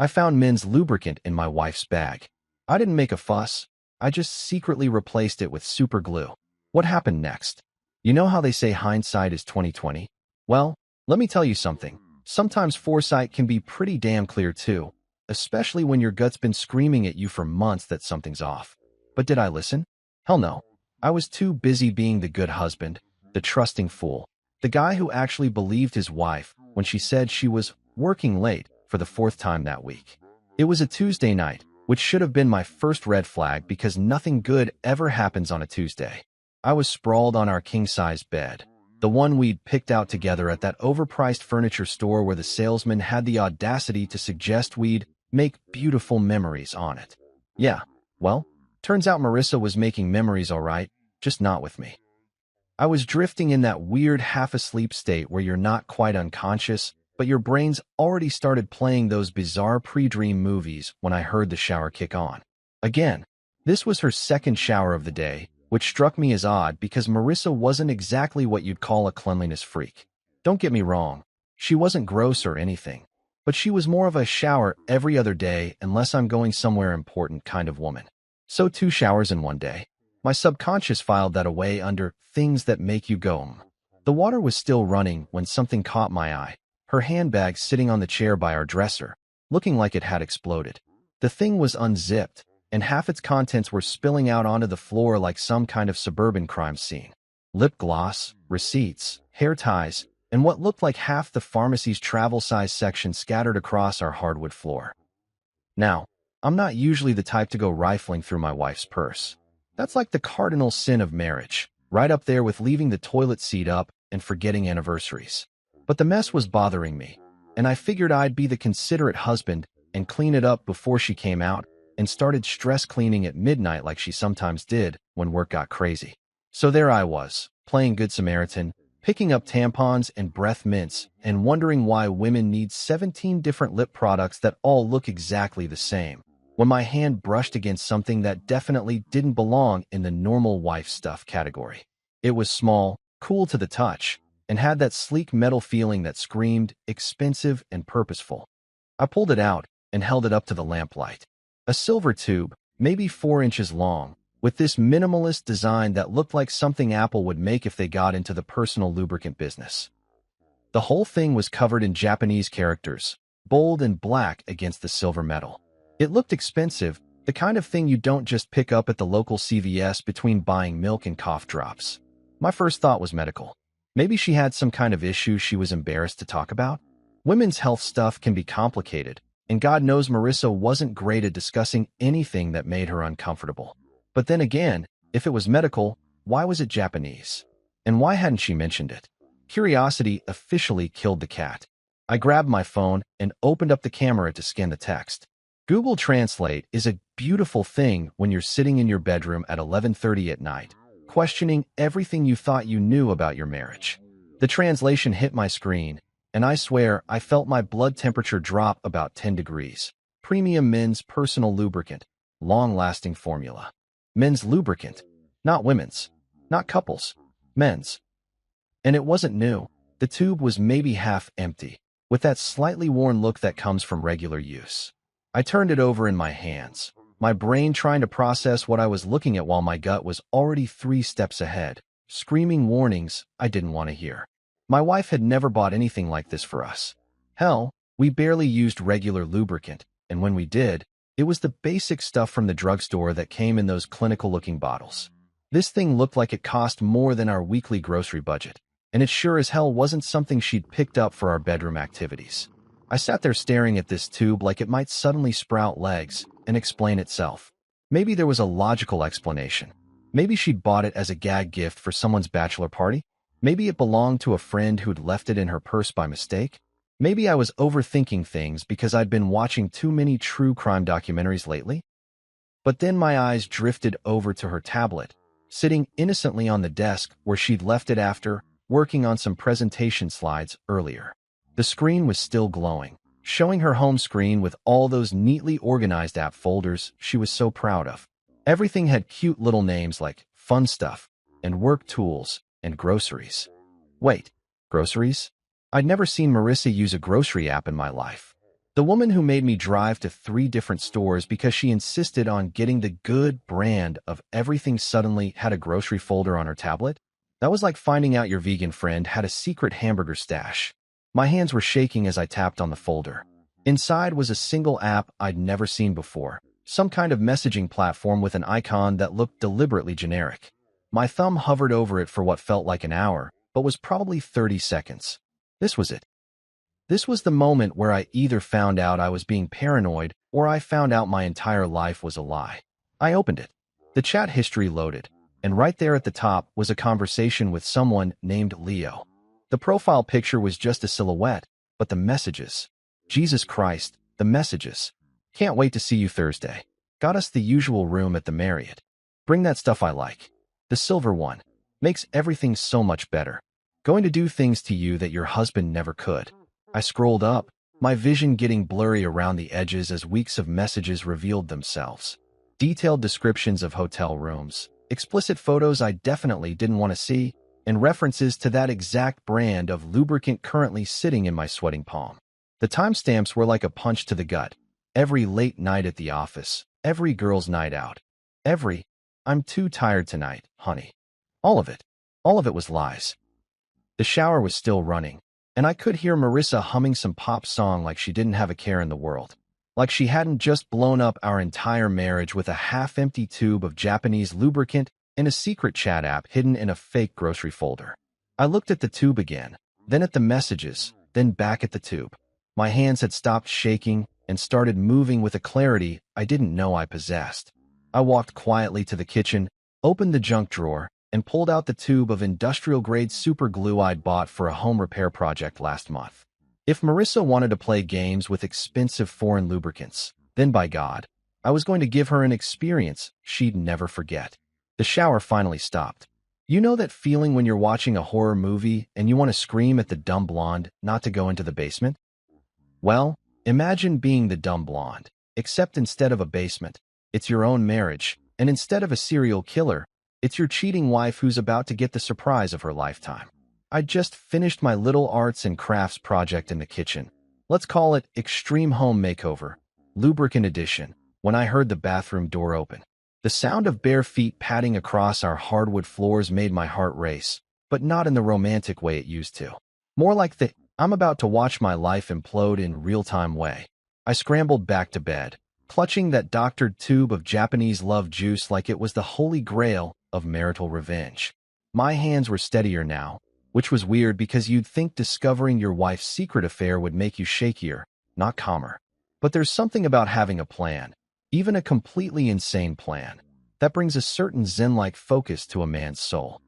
I found men's lubricant in my wife's bag. I didn't make a fuss. I just secretly replaced it with super glue. What happened next? You know how they say hindsight is 20/20? Well, let me tell you something. Sometimes foresight can be pretty damn clear too, especially when your gut's been screaming at you for months that something's off. But did I listen? Hell no. I was too busy being the good husband, the trusting fool, the guy who actually believed his wife when she said she was working late for the fourth time that week. It was a Tuesday night, which should have been my first red flag because nothing good ever happens on a Tuesday. I was sprawled on our king-size bed, the one we'd picked out together at that overpriced furniture store where the salesman had the audacity to suggest we'd make beautiful memories on it. Yeah, well, turns out Marissa was making memories all right, just not with me. I was drifting in that weird half-asleep state where you're not quite unconscious, but your brain's already started playing those bizarre pre-dream movies when I heard the shower kick on. Again, this was her second shower of the day, which struck me as odd because Marissa wasn't exactly what you'd call a cleanliness freak. Don't get me wrong, she wasn't gross or anything, but she was more of a shower every other day unless I'm going somewhere important kind of woman. So 2 showers in one day. My subconscious filed that away under things that make you go. The water was still running when something caught my eye. Her handbag sitting on the chair by our dresser, looking like it had exploded. The thing was unzipped, and half its contents were spilling out onto the floor like some kind of suburban crime scene. Lip gloss, receipts, hair ties, and what looked like half the pharmacy's travel size section scattered across our hardwood floor. Now, I'm not usually the type to go rifling through my wife's purse. That's like the cardinal sin of marriage, right up there with leaving the toilet seat up and forgetting anniversaries. But the mess was bothering me, and I figured I'd be the considerate husband and clean it up before she came out and started stress cleaning at midnight like she sometimes did when work got crazy. So there I was, playing Good Samaritan, picking up tampons and breath mints and wondering why women need 17 different lip products that all look exactly the same, when my hand brushed against something that definitely didn't belong in the normal wife stuff category. It was small, cool to the touch, and had that sleek metal feeling that screamed expensive and purposeful. I pulled it out and held it up to the lamplight. A silver tube, maybe 4 inches long, with this minimalist design that looked like something Apple would make if they got into the personal lubricant business. The whole thing was covered in Japanese characters, bold and black against the silver metal. It looked expensive, the kind of thing you don't just pick up at the local CVS between buying milk and cough drops. My first thought was medical. Maybe she had some kind of issue she was embarrassed to talk about? Women's health stuff can be complicated, and God knows Marissa wasn't great at discussing anything that made her uncomfortable. But then again, if it was medical, why was it Japanese? And why hadn't she mentioned it? Curiosity officially killed the cat. I grabbed my phone and opened up the camera to scan the text. Google Translate is a beautiful thing when you're sitting in your bedroom at 11:30 at night, questioning everything you thought you knew about your marriage. The translation hit my screen, and I swear I felt my blood temperature drop about 10 degrees. Premium men's personal lubricant, long-lasting formula. Men's lubricant, not women's, not couples, men's. And it wasn't new. The tube was maybe half empty, with that slightly worn look that comes from regular use. I turned it over in my hands, my brain trying to process what I was looking at while my gut was already 3 steps ahead, screaming warnings I didn't want to hear. My wife had never bought anything like this for us. Hell, we barely used regular lubricant, and when we did, it was the basic stuff from the drugstore that came in those clinical-looking bottles. This thing looked like it cost more than our weekly grocery budget, and it sure as hell wasn't something she'd picked up for our bedroom activities. I sat there staring at this tube like it might suddenly sprout legs and explain itself. Maybe there was a logical explanation. Maybe she'd bought it as a gag gift for someone's bachelor party. Maybe it belonged to a friend who'd left it in her purse by mistake. Maybe I was overthinking things because I'd been watching too many true crime documentaries lately. But then my eyes drifted over to her tablet, sitting innocently on the desk where she'd left it after working on some presentation slides earlier. The screen was still glowing, showing her home screen with all those neatly organized app folders she was so proud of. Everything had cute little names like Fun Stuff and Work Tools and Groceries. Wait, groceries? I'd never seen Marissa use a grocery app in my life. The woman who made me drive to 3 different stores because she insisted on getting the good brand of everything suddenly had a grocery folder on her tablet? That was like finding out your vegan friend had a secret hamburger stash. My hands were shaking as I tapped on the folder. Inside was a single app I'd never seen before, some kind of messaging platform with an icon that looked deliberately generic. My thumb hovered over it for what felt like an hour, but was probably 30 seconds. This was it. This was the moment where I either found out I was being paranoid or I found out my entire life was a lie. I opened it. The chat history loaded, and right there at the top was a conversation with someone named Leo. The profile picture was just a silhouette, but the messages. Jesus Christ, the messages. Can't wait to see you Thursday. Got us the usual room at the Marriott. Bring that stuff I like. The silver one. Makes everything so much better. Going to do things to you that your husband never could. I scrolled up, my vision getting blurry around the edges as weeks of messages revealed themselves. Detailed descriptions of hotel rooms, explicit photos I definitely didn't want to see, and references to that exact brand of lubricant currently sitting in my sweating palm. The timestamps were like a punch to the gut. Every late night at the office, every girl's night out, every, I'm too tired tonight, honey. All of it. All of it was lies. The shower was still running, and I could hear Marissa humming some pop song like she didn't have a care in the world. Like she hadn't just blown up our entire marriage with a half-empty tube of Japanese lubricant and a secret chat app hidden in a fake grocery folder. I looked at the tube again, then at the messages, then back at the tube. My hands had stopped shaking and started moving with a clarity I didn't know I possessed. I walked quietly to the kitchen, opened the junk drawer, and pulled out the tube of industrial-grade super glue I'd bought for a home repair project last month. If Marissa wanted to play games with expensive foreign lubricants, then by God, I was going to give her an experience she'd never forget. The shower finally stopped. You know that feeling when you're watching a horror movie and you want to scream at the dumb blonde not to go into the basement? Well, imagine being the dumb blonde, except instead of a basement, it's your own marriage, and instead of a serial killer, it's your cheating wife who's about to get the surprise of her lifetime. I just finished my little arts and crafts project in the kitchen. Let's call it Extreme Home Makeover, Lubricant Edition, when I heard the bathroom door open. The sound of bare feet padding across our hardwood floors made my heart race, but not in the romantic way it used to. More like the, I'm about to watch my life implode in real-time way. I scrambled back to bed, clutching that doctored tube of Japanese love juice like it was the holy grail of marital revenge. My hands were steadier now, which was weird because you'd think discovering your wife's secret affair would make you shakier, not calmer. But there's something about having a plan, even a completely insane plan, that brings a certain zen-like focus to a man's soul.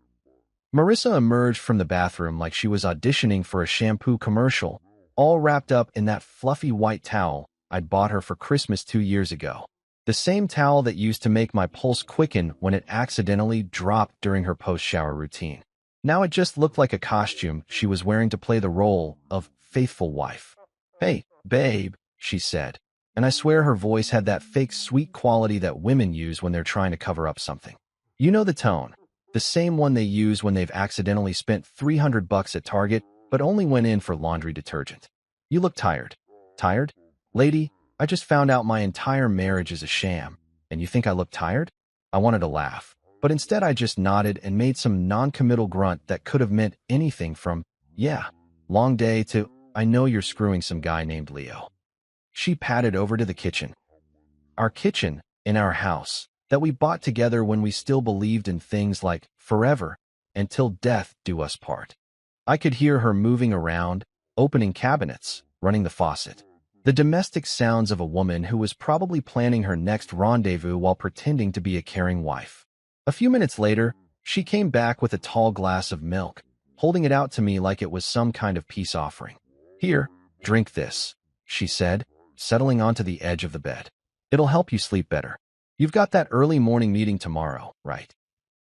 Marissa emerged from the bathroom like she was auditioning for a shampoo commercial, all wrapped up in that fluffy white towel I'd bought her for Christmas 2 years ago. The same towel that used to make my pulse quicken when it accidentally dropped during her post-shower routine. Now it just looked like a costume she was wearing to play the role of faithful wife. "Hey, babe," she said, and I swear her voice had that fake sweet quality that women use when they're trying to cover up something. You know the tone, the same one they use when they've accidentally spent $300 at Target but only went in for laundry detergent. "You look tired." "Tired? Lady, I just found out my entire marriage is a sham, and you think I look tired?" I wanted to laugh, but instead I just nodded and made some non-committal grunt that could have meant anything from, "Yeah, long day," to, "I know you're screwing some guy named Leo." She padded over to the kitchen. Our kitchen, in our house, that we bought together when we still believed in things like forever, until death do us part. I could hear her moving around, opening cabinets, running the faucet. The domestic sounds of a woman who was probably planning her next rendezvous while pretending to be a caring wife. A few minutes later, she came back with a tall glass of milk, holding it out to me like it was some kind of peace offering. "Here, drink this," she said, settling onto the edge of the bed. "It'll help you sleep better. You've got that early morning meeting tomorrow, right?"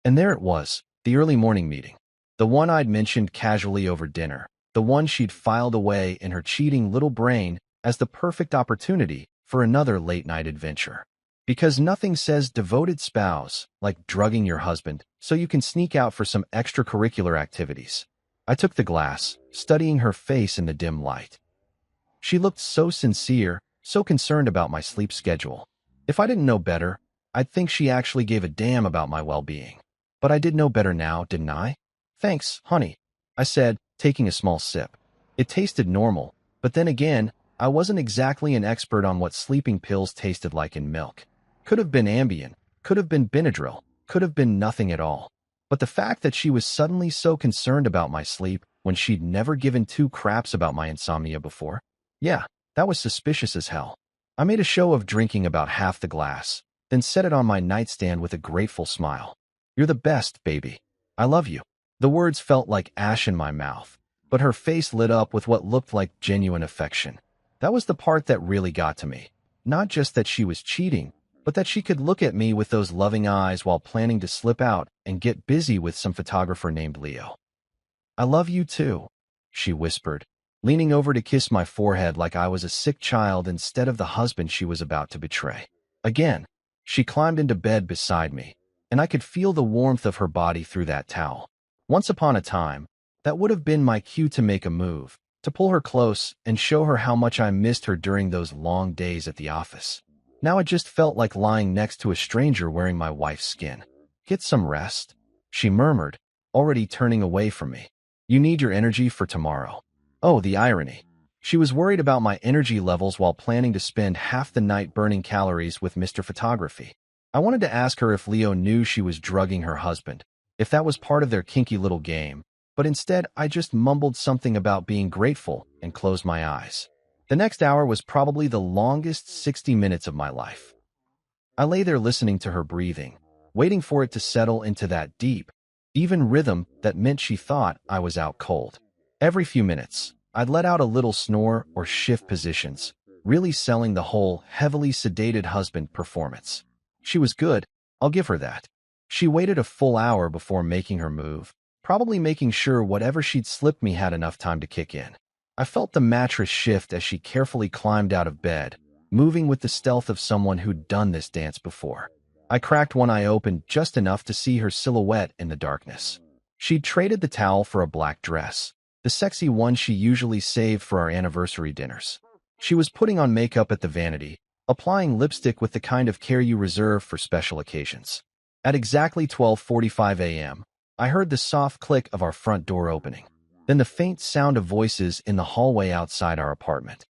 And there it was, the early morning meeting. The one I'd mentioned casually over dinner, the one she'd filed away in her cheating little brain as the perfect opportunity for another late-night adventure. Because nothing says devoted spouse like drugging your husband so you can sneak out for some extracurricular activities. I took the glass, studying her face in the dim light. She looked so sincere, so concerned about my sleep schedule. If I didn't know better, I'd think she actually gave a damn about my well-being. But I did know better now, didn't I? Thanks, honey, I said, taking a small sip. It tasted normal, but then again, I wasn't exactly an expert on what sleeping pills tasted like in milk. Could have been Ambien, could have been Benadryl, could have been nothing at all. But the fact that she was suddenly so concerned about my sleep when she'd never given two craps about my insomnia before, yeah, that was suspicious as hell. I made a show of drinking about half the glass, then set it on my nightstand with a grateful smile. You're the best, baby. I love you. The words felt like ash in my mouth, but her face lit up with what looked like genuine affection. That was the part that really got to me. Not just that she was cheating, but that she could look at me with those loving eyes while planning to slip out and get busy with some photographer named Leo. I love you too, she whispered, leaning over to kiss my forehead like I was a sick child instead of the husband she was about to betray. Again, she climbed into bed beside me, and I could feel the warmth of her body through that towel. Once upon a time, that would have been my cue to make a move, to pull her close and show her how much I missed her during those long days at the office. Now it just felt like lying next to a stranger wearing my wife's skin. Get some rest, she murmured, already turning away from me. You need your energy for tomorrow. Oh, the irony. She was worried about my energy levels while planning to spend half the night burning calories with Mr. Photography. I wanted to ask her if Leo knew she was drugging her husband, if that was part of their kinky little game, but instead I just mumbled something about being grateful and closed my eyes. The next hour was probably the longest 60 minutes of my life. I lay there listening to her breathing, waiting for it to settle into that deep, even rhythm that meant she thought I was out cold. Every few minutes, I'd let out a little snore or shift positions, really selling the whole heavily sedated husband performance. She was good, I'll give her that. She waited a full hour before making her move, probably making sure whatever she'd slipped me had enough time to kick in. I felt the mattress shift as she carefully climbed out of bed, moving with the stealth of someone who'd done this dance before. I cracked one eye open just enough to see her silhouette in the darkness. She'd traded the towel for a black dress, the sexy one she usually saved for our anniversary dinners. She was putting on makeup at the vanity, applying lipstick with the kind of care you reserve for special occasions. At exactly 12:45 a.m., I heard the soft click of our front door opening, then the faint sound of voices in the hallway outside our apartment.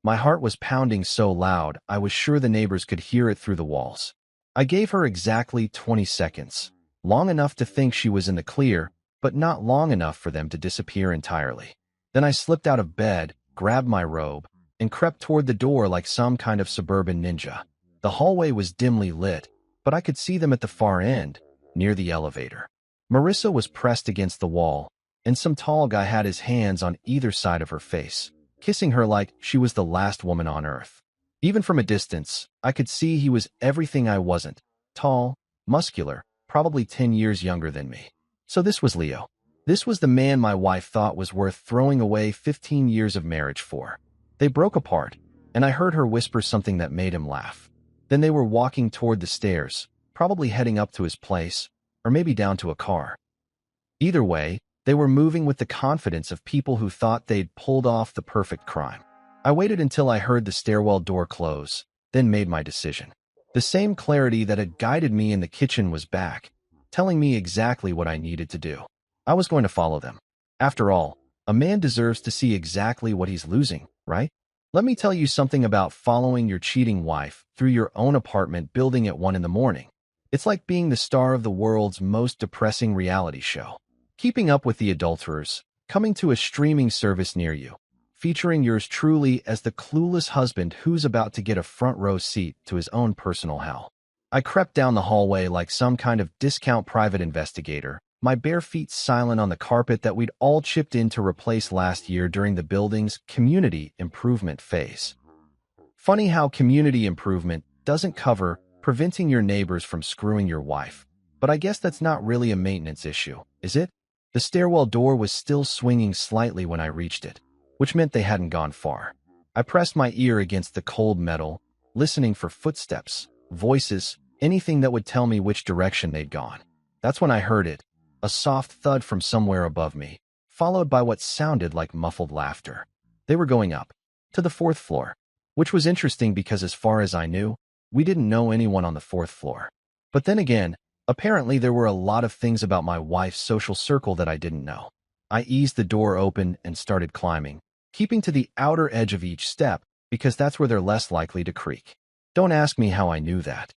My heart was pounding so loud I was sure the neighbors could hear it through the walls. I gave her exactly 20 seconds, long enough to think she was in the clear, but not long enough for them to disappear entirely. Then I slipped out of bed, grabbed my robe, and crept toward the door like some kind of suburban ninja. The hallway was dimly lit, but I could see them at the far end, near the elevator. Marissa was pressed against the wall, and some tall guy had his hands on either side of her face, kissing her like she was the last woman on earth. Even from a distance, I could see he was everything I wasn't: tall, muscular, probably 10 years younger than me. So this was Leo. This was the man my wife thought was worth throwing away 15 years of marriage for. They broke apart, and I heard her whisper something that made him laugh. Then they were walking toward the stairs, probably heading up to his place, or maybe down to a car. Either way, they were moving with the confidence of people who thought they'd pulled off the perfect crime. I waited until I heard the stairwell door close, then made my decision. The same clarity that had guided me in the kitchen was back, telling me exactly what I needed to do. I was going to follow them. After all, a man deserves to see exactly what he's losing, right? Let me tell you something about following your cheating wife through your own apartment building at 1 in the morning. It's like being the star of the world's most depressing reality show. Keeping Up with the Adulterers, coming to a streaming service near you, featuring yours truly as the clueless husband who's about to get a front row seat to his own personal hell. I crept down the hallway like some kind of discount private investigator, my bare feet silent on the carpet that we'd all chipped in to replace last year during the building's community improvement phase. Funny how community improvement doesn't cover preventing your neighbors from screwing your wife, but I guess that's not really a maintenance issue, is it? The stairwell door was still swinging slightly when I reached it, which meant they hadn't gone far. I pressed my ear against the cold metal, listening for footsteps, voices, anything that would tell me which direction they'd gone. That's when I heard it, a soft thud from somewhere above me, followed by what sounded like muffled laughter. They were going up. to the fourth floor, which was interesting because as far as I knew, we didn't know anyone on the fourth floor. But then again, apparently there were a lot of things about my wife's social circle that I didn't know. I eased the door open and started climbing, keeping to the outer edge of each step because that's where they're less likely to creak. Don't ask me how I knew that.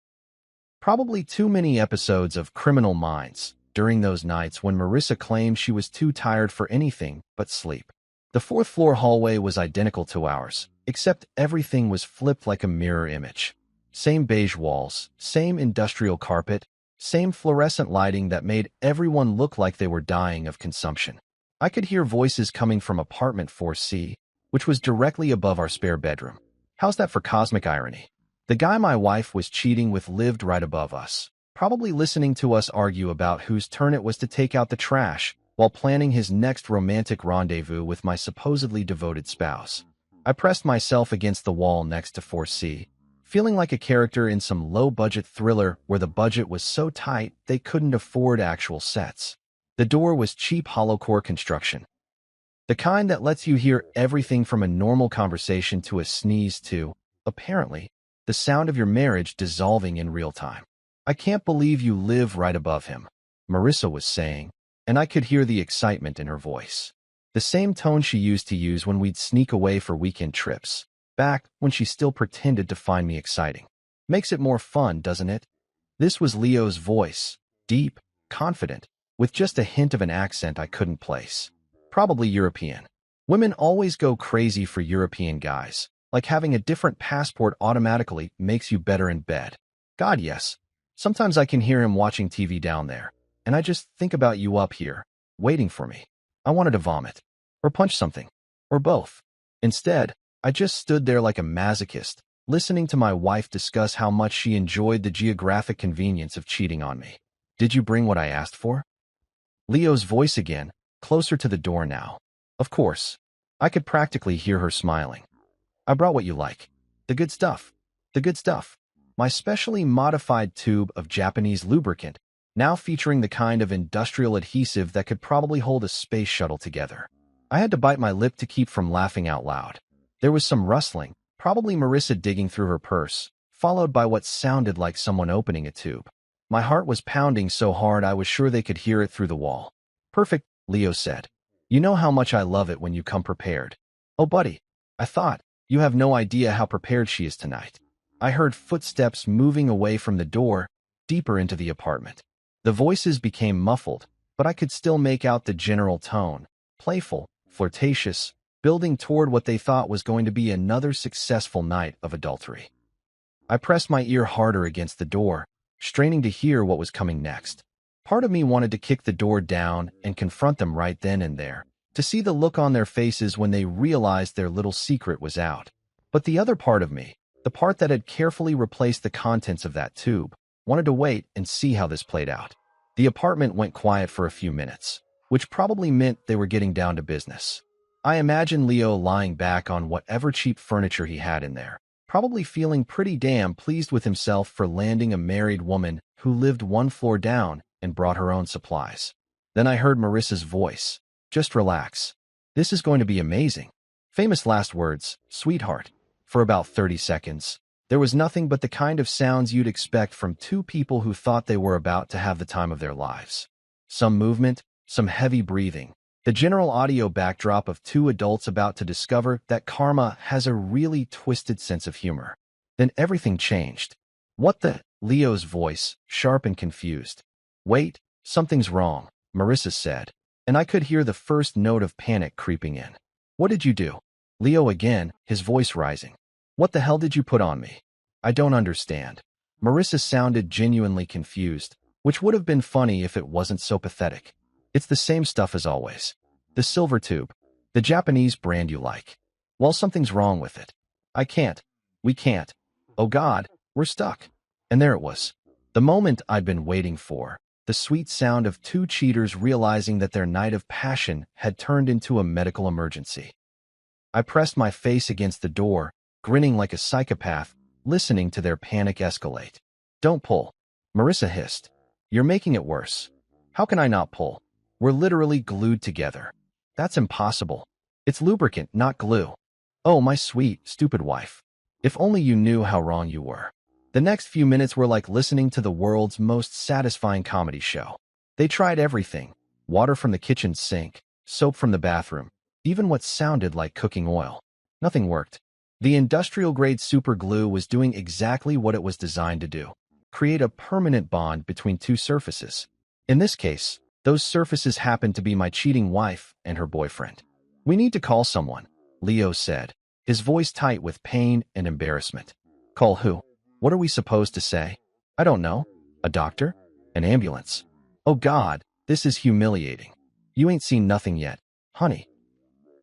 Probably too many episodes of Criminal Minds during those nights when Marissa claimed she was too tired for anything but sleep. The fourth floor hallway was identical to ours, except everything was flipped like a mirror image. Same beige walls, same industrial carpet, same fluorescent lighting that made everyone look like they were dying of consumption. I could hear voices coming from apartment 4C, which was directly above our spare bedroom. How's that for cosmic irony? The guy my wife was cheating with lived right above us, probably listening to us argue about whose turn it was to take out the trash while planning his next romantic rendezvous with my supposedly devoted spouse. I pressed myself against the wall next to 4C, feeling like a character in some low-budget thriller where the budget was so tight they couldn't afford actual sets. The door was cheap hollow-core construction, the kind that lets you hear everything from a normal conversation to a sneeze to, apparently, the sound of your marriage dissolving in real time. I can't believe you live right above him, Marissa was saying, and I could hear the excitement in her voice. The same tone she used to use when we'd sneak away for weekend trips, back when she still pretended to find me exciting. Makes it more fun, doesn't it? This was Leo's voice, deep, confident, with just a hint of an accent I couldn't place. Probably European. Women always go crazy for European guys, like having a different passport automatically makes you better in bed. God, yes. Sometimes I can hear him watching TV down there, and I just think about you up here, waiting for me. I wanted to vomit, or punch something, or both. Instead, I just stood there like a masochist, listening to my wife discuss how much she enjoyed the geographic convenience of cheating on me. Did you bring what I asked for? Leo's voice again, closer to the door now. Of course. I could practically hear her smiling. I brought what you like. The good stuff. The good stuff. My specially modified tube of Japanese lubricant, now featuring the kind of industrial adhesive that could probably hold a space shuttle together. I had to bite my lip to keep from laughing out loud. There was some rustling, probably Marissa digging through her purse, followed by what sounded like someone opening a tube. My heart was pounding so hard I was sure they could hear it through the wall. Perfect, Leo said. You know how much I love it when you come prepared. Oh, buddy, I thought. You have no idea how prepared she is tonight. I heard footsteps moving away from the door, deeper into the apartment. The voices became muffled, but I could still make out the general tone, playful, flirtatious, building toward what they thought was going to be another successful night of adultery. I pressed my ear harder against the door, straining to hear what was coming next. Part of me wanted to kick the door down and confront them right then and there, to see the look on their faces when they realized their little secret was out. But the other part of me, the part that had carefully replaced the contents of that tube, wanted to wait and see how this played out. The apartment went quiet for a few minutes, which probably meant they were getting down to business. I imagined Leo lying back on whatever cheap furniture he had in there, probably feeling pretty damn pleased with himself for landing a married woman who lived one floor down and brought her own supplies. Then I heard Marissa's voice. Just relax. This is going to be amazing. Famous last words, sweetheart. For about 30 seconds, there was nothing but the kind of sounds you'd expect from two people who thought they were about to have the time of their lives. Some movement, some heavy breathing, the general audio backdrop of two adults about to discover that karma has a really twisted sense of humor. Then everything changed. What the? Leo's voice, sharp and confused. Wait, something's wrong, Marissa said, and I could hear the first note of panic creeping in. What did you do? Leo again, his voice rising. What the hell did you put on me? I don't understand. Marissa sounded genuinely confused, which would have been funny if it wasn't so pathetic. It's the same stuff as always. The silver tube. The Japanese brand you like. Well, something's wrong with it. I can't. We can't. Oh God, we're stuck. And there it was. The moment I'd been waiting for. The sweet sound of two cheaters realizing that their night of passion had turned into a medical emergency. I pressed my face against the door, grinning like a psychopath, listening to their panic escalate. Don't pull. Marissa hissed. You're making it worse. How can I not pull? We're literally glued together. That's impossible. It's lubricant, not glue. Oh, my sweet, stupid wife. If only you knew how wrong you were. The next few minutes were like listening to the world's most satisfying comedy show. They tried everything: water from the kitchen sink, soap from the bathroom, even what sounded like cooking oil. Nothing worked. The industrial-grade super glue was doing exactly what it was designed to do: create a permanent bond between two surfaces. In this case, those surfaces happened to be my cheating wife and her boyfriend. "We need to call someone," Leo said, his voice tight with pain and embarrassment. "Call who? What are we supposed to say?" "I don't know. A doctor? An ambulance?" "Oh God, this is humiliating. You ain't seen nothing yet, honey."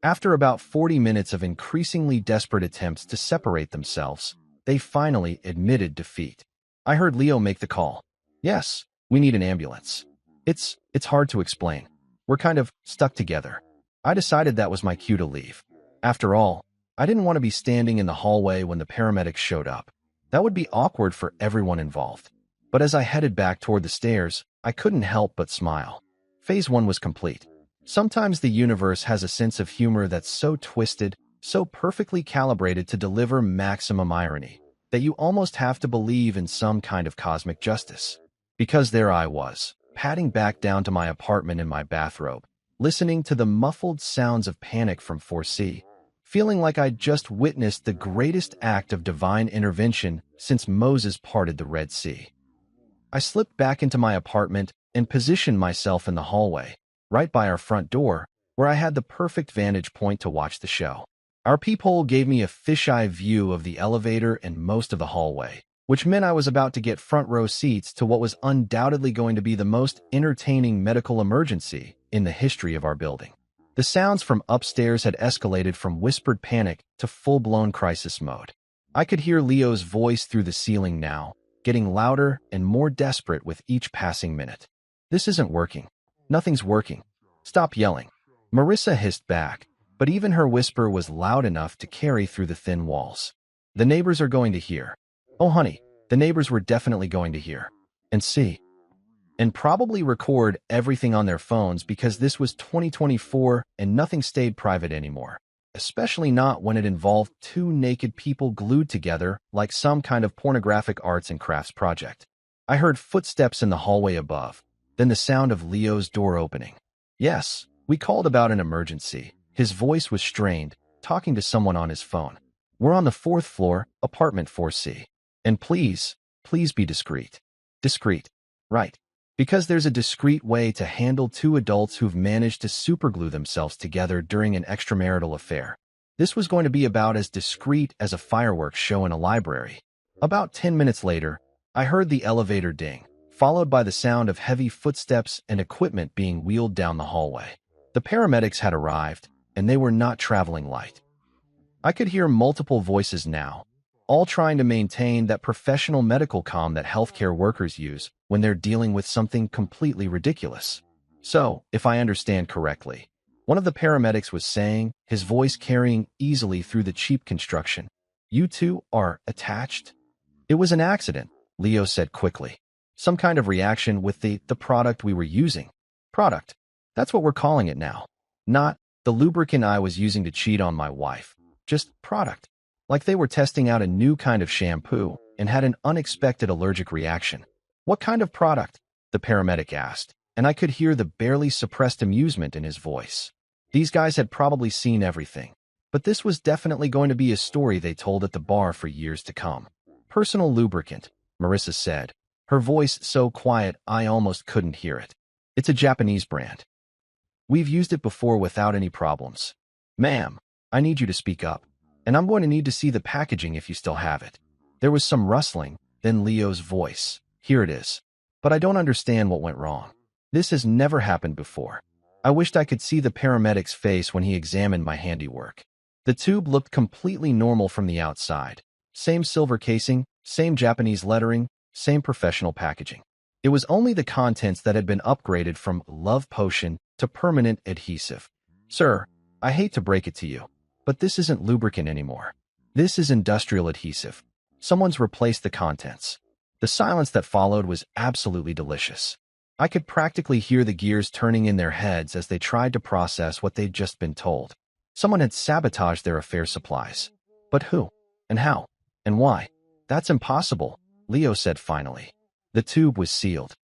After about 40 minutes of increasingly desperate attempts to separate themselves, they finally admitted defeat. I heard Leo make the call. "Yes, we need an ambulance. It's hard to explain. We're kind of stuck together." I decided that was my cue to leave. After all, I didn't want to be standing in the hallway when the paramedics showed up. That would be awkward for everyone involved. But as I headed back toward the stairs, I couldn't help but smile. Phase 1 was complete. Sometimes the universe has a sense of humor that's so twisted, so perfectly calibrated to deliver maximum irony, that you almost have to believe in some kind of cosmic justice. Because there I was, padding back down to my apartment in my bathrobe, listening to the muffled sounds of panic from 4C, feeling like I'd just witnessed the greatest act of divine intervention since Moses parted the Red Sea. I slipped back into my apartment and positioned myself in the hallway, right by our front door, where I had the perfect vantage point to watch the show. Our peephole gave me a fisheye view of the elevator and most of the hallway, which meant I was about to get front row seats to what was undoubtedly going to be the most entertaining medical emergency in the history of our building. The sounds from upstairs had escalated from whispered panic to full-blown crisis mode. I could hear Leo's voice through the ceiling now, getting louder and more desperate with each passing minute. "This isn't working. Nothing's working. Stop yelling," Marissa hissed back, but even her whisper was loud enough to carry through the thin walls. "The neighbors are going to hear." Oh, honey, the neighbors were definitely going to hear. And see. And probably record everything on their phones, because this was 2024 and nothing stayed private anymore. Especially not when it involved two naked people glued together like some kind of pornographic arts and crafts project. I heard footsteps in the hallway above, then the sound of Leo's door opening. "Yes, we called about an emergency." His voice was strained, talking to someone on his phone. "We're on the 4th floor, apartment 4C. And please be discreet." Discreet. Right. Because there's a discreet way to handle two adults who've managed to superglue themselves together during an extramarital affair. This was going to be about as discreet as a fireworks show in a library. About 10 minutes later, I heard the elevator ding, followed by the sound of heavy footsteps and equipment being wheeled down the hallway. The paramedics had arrived, and they were not traveling light. I could hear multiple voices now, all trying to maintain that professional medical calm that healthcare workers use when they're dealing with something completely ridiculous. "So, if I understand correctly," one of the paramedics was saying, his voice carrying easily through the cheap construction, "you two are attached?" "It was an accident," Leo said quickly. "Some kind of reaction with the product we were using." "Product? That's what we're calling it now. Not the lubricant I was using to cheat on my wife. Just product. Like they were testing out a new kind of shampoo and had an unexpected allergic reaction." "What kind of product?" the paramedic asked, and I could hear the barely suppressed amusement in his voice. These guys had probably seen everything, but this was definitely going to be a story they told at the bar for years to come. "Personal lubricant," Marissa said, her voice so quiet I almost couldn't hear it. "It's a Japanese brand. We've used it before without any problems." "Ma'am, I need you to speak up. And I'm going to need to see the packaging if you still have it." There was some rustling, then Leo's voice. "Here it is. But I don't understand what went wrong. This has never happened before." I wished I could see the paramedic's face when he examined my handiwork. The tube looked completely normal from the outside. Same silver casing, same Japanese lettering, same professional packaging. It was only the contents that had been upgraded from love potion to permanent adhesive. "Sir, I hate to break it to you, but this isn't lubricant anymore. This is industrial adhesive. Someone's replaced the contents." The silence that followed was absolutely delicious. I could practically hear the gears turning in their heads as they tried to process what they'd just been told. Someone had sabotaged their affair supplies. But who? And how? And why? That's impossible, Leo said finally. The tube was sealed.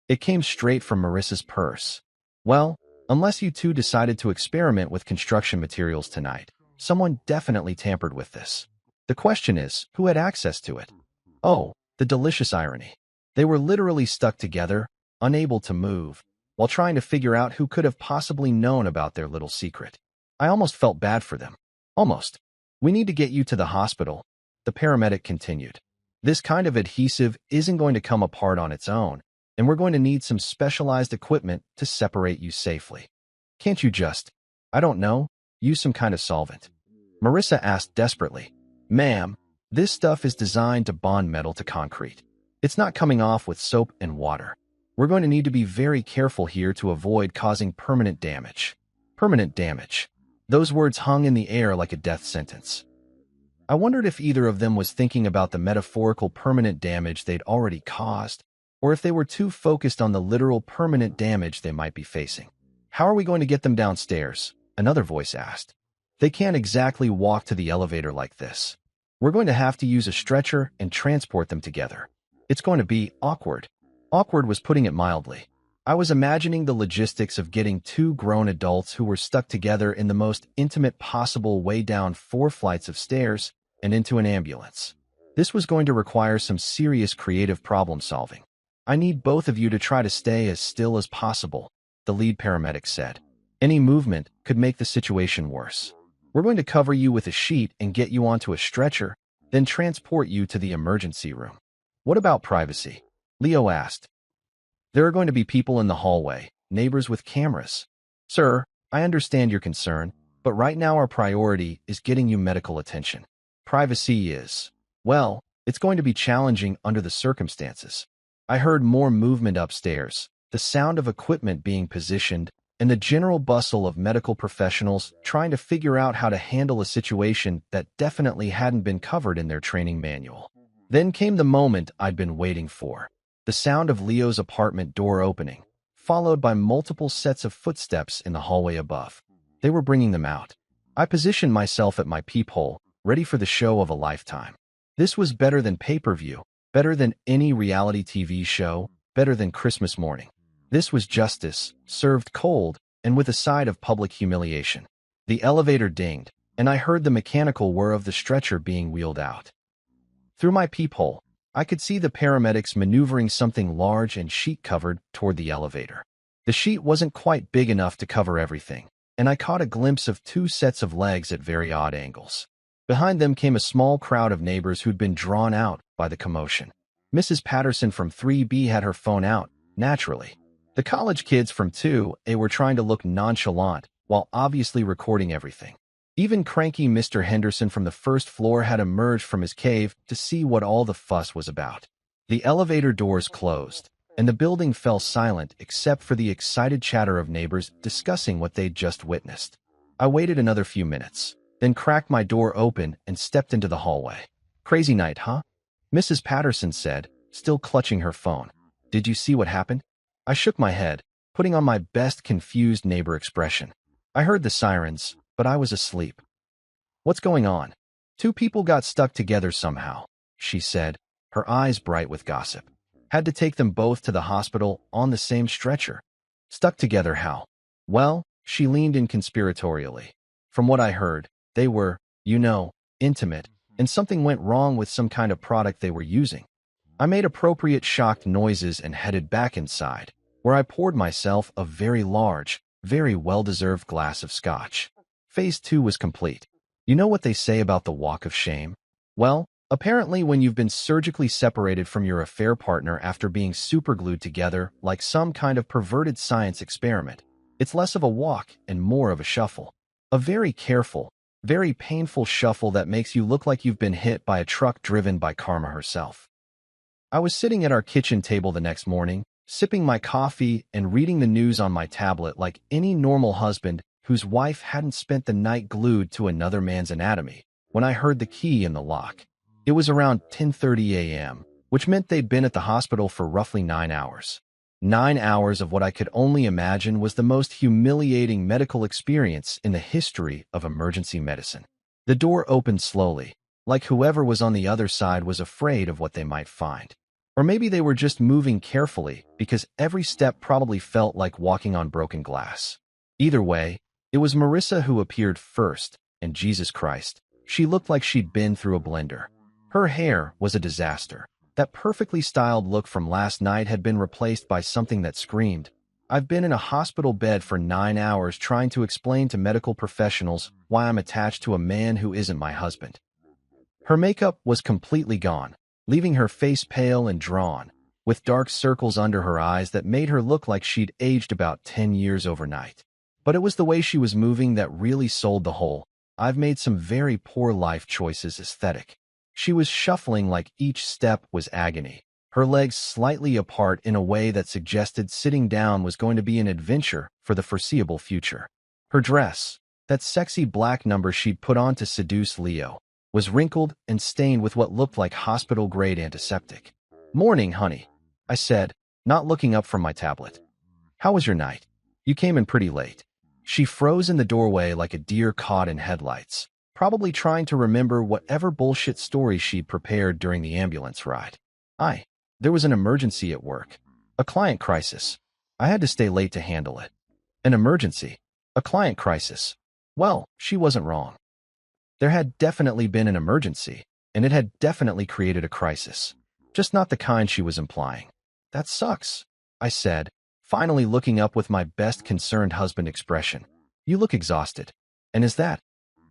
It came straight from Marissa's purse. Well, unless you two decided to experiment with construction materials tonight, someone definitely tampered with this. The question is, who had access to it? Oh, the delicious irony. They were literally stuck together, unable to move, while trying to figure out who could have possibly known about their little secret. I almost felt bad for them. Almost. We need to get you to the hospital, the paramedic continued. This kind of adhesive isn't going to come apart on its own, and we're going to need some specialized equipment to separate you safely. Can't you just, I don't know, use some kind of solvent? Marissa asked desperately. Ma'am, this stuff is designed to bond metal to concrete. It's not coming off with soap and water. We're going to need to be very careful here to avoid causing permanent damage. Permanent damage. Those words hung in the air like a death sentence. I wondered if either of them was thinking about the metaphorical permanent damage they'd already caused, or if they were too focused on the literal permanent damage they might be facing. How are we going to get them downstairs? Another voice asked. They can't exactly walk to the elevator like this. We're going to have to use a stretcher and transport them together. It's going to be awkward. Awkward was putting it mildly. I was imagining the logistics of getting two grown adults who were stuck together in the most intimate possible way down 4 flights of stairs and into an ambulance. This was going to require some serious creative problem solving. I need both of you to try to stay as still as possible, the lead paramedic said. Any movement could make the situation worse. We're going to cover you with a sheet and get you onto a stretcher, then transport you to the emergency room. What about privacy? Leo asked. There are going to be people in the hallway, neighbors with cameras. Sir, I understand your concern, but right now our priority is getting you medical attention. Privacy is, well, it's going to be challenging under the circumstances. I heard more movement upstairs, the sound of equipment being positioned, and the general bustle of medical professionals trying to figure out how to handle a situation that definitely hadn't been covered in their training manual. Then came the moment I'd been waiting for. The sound of Leo's apartment door opening, followed by multiple sets of footsteps in the hallway above. They were bringing them out. I positioned myself at my peephole, ready for the show of a lifetime. This was better than pay-per-view, better than any reality TV show, better than Christmas morning. This was justice, served cold, and with a side of public humiliation. The elevator dinged, and I heard the mechanical whir of the stretcher being wheeled out. Through my peephole, I could see the paramedics maneuvering something large and sheet-covered toward the elevator. The sheet wasn't quite big enough to cover everything, and I caught a glimpse of 2 sets of legs at very odd angles. Behind them came a small crowd of neighbors who'd been drawn out by the commotion. Mrs. Patterson from 3B had her phone out, naturally. The college kids from 2A were trying to look nonchalant while obviously recording everything. Even cranky Mr. Henderson from the first floor had emerged from his cave to see what all the fuss was about. The elevator doors closed, and the building fell silent except for the excited chatter of neighbors discussing what they'd just witnessed. I waited another few minutes, then cracked my door open and stepped into the hallway. Crazy night, huh? Mrs. Patterson said, still clutching her phone. Did you see what happened? I shook my head, putting on my best confused neighbor expression. I heard the sirens, but I was asleep. What's going on? 2 people got stuck together somehow, she said, her eyes bright with gossip. Had to take them both to the hospital on the same stretcher. Stuck together how? Well, she leaned in conspiratorially. From what I heard, they were, intimate, and something went wrong with some kind of product they were using. I made appropriate shocked noises and headed back inside, where I poured myself a very large, very well-deserved glass of scotch. Phase 2 was complete. You know what they say about the walk of shame? Well, apparently when you've been surgically separated from your affair partner after being superglued together like some kind of perverted science experiment, it's less of a walk and more of a shuffle. A very careful, very painful shuffle that makes you look like you've been hit by a truck driven by Karma herself. I was sitting at our kitchen table the next morning, sipping my coffee and reading the news on my tablet like any normal husband whose wife hadn't spent the night glued to another man's anatomy, when I heard the key in the lock. It was around 10:30 a.m., which meant they'd been at the hospital for roughly 9 hours. 9 hours of what I could only imagine was the most humiliating medical experience in the history of emergency medicine. The door opened slowly, like whoever was on the other side was afraid of what they might find. Or maybe they were just moving carefully because every step probably felt like walking on broken glass. Either way, it was Marissa who appeared first, and Jesus Christ, she looked like she'd been through a blender. Her hair was a disaster. That perfectly styled look from last night had been replaced by something that screamed, "I've been in a hospital bed for 9 hours trying to explain to medical professionals why I'm attached to a man who isn't my husband." Her makeup was completely gone, leaving her face pale and drawn, with dark circles under her eyes that made her look like she'd aged about 10 years overnight. But it was the way she was moving that really sold the whole "I've made some very poor life choices" aesthetic. She was shuffling like each step was agony, her legs slightly apart in a way that suggested sitting down was going to be an adventure for the foreseeable future. Her dress, that sexy black number she'd put on to seduce Leo, was wrinkled and stained with what looked like hospital-grade antiseptic. "Morning, honey," I said, not looking up from my tablet. "How was your night? You came in pretty late." She froze in the doorway like a deer caught in headlights, probably trying to remember whatever bullshit story she'd prepared during the ambulance ride. There was an emergency at work. A client crisis. I had to stay late to handle it. An emergency. A client crisis. Well, she wasn't wrong. There had definitely been an emergency, and it had definitely created a crisis. Just not the kind she was implying. "That sucks," I said, finally looking up with my best concerned husband expression. "You look exhausted. And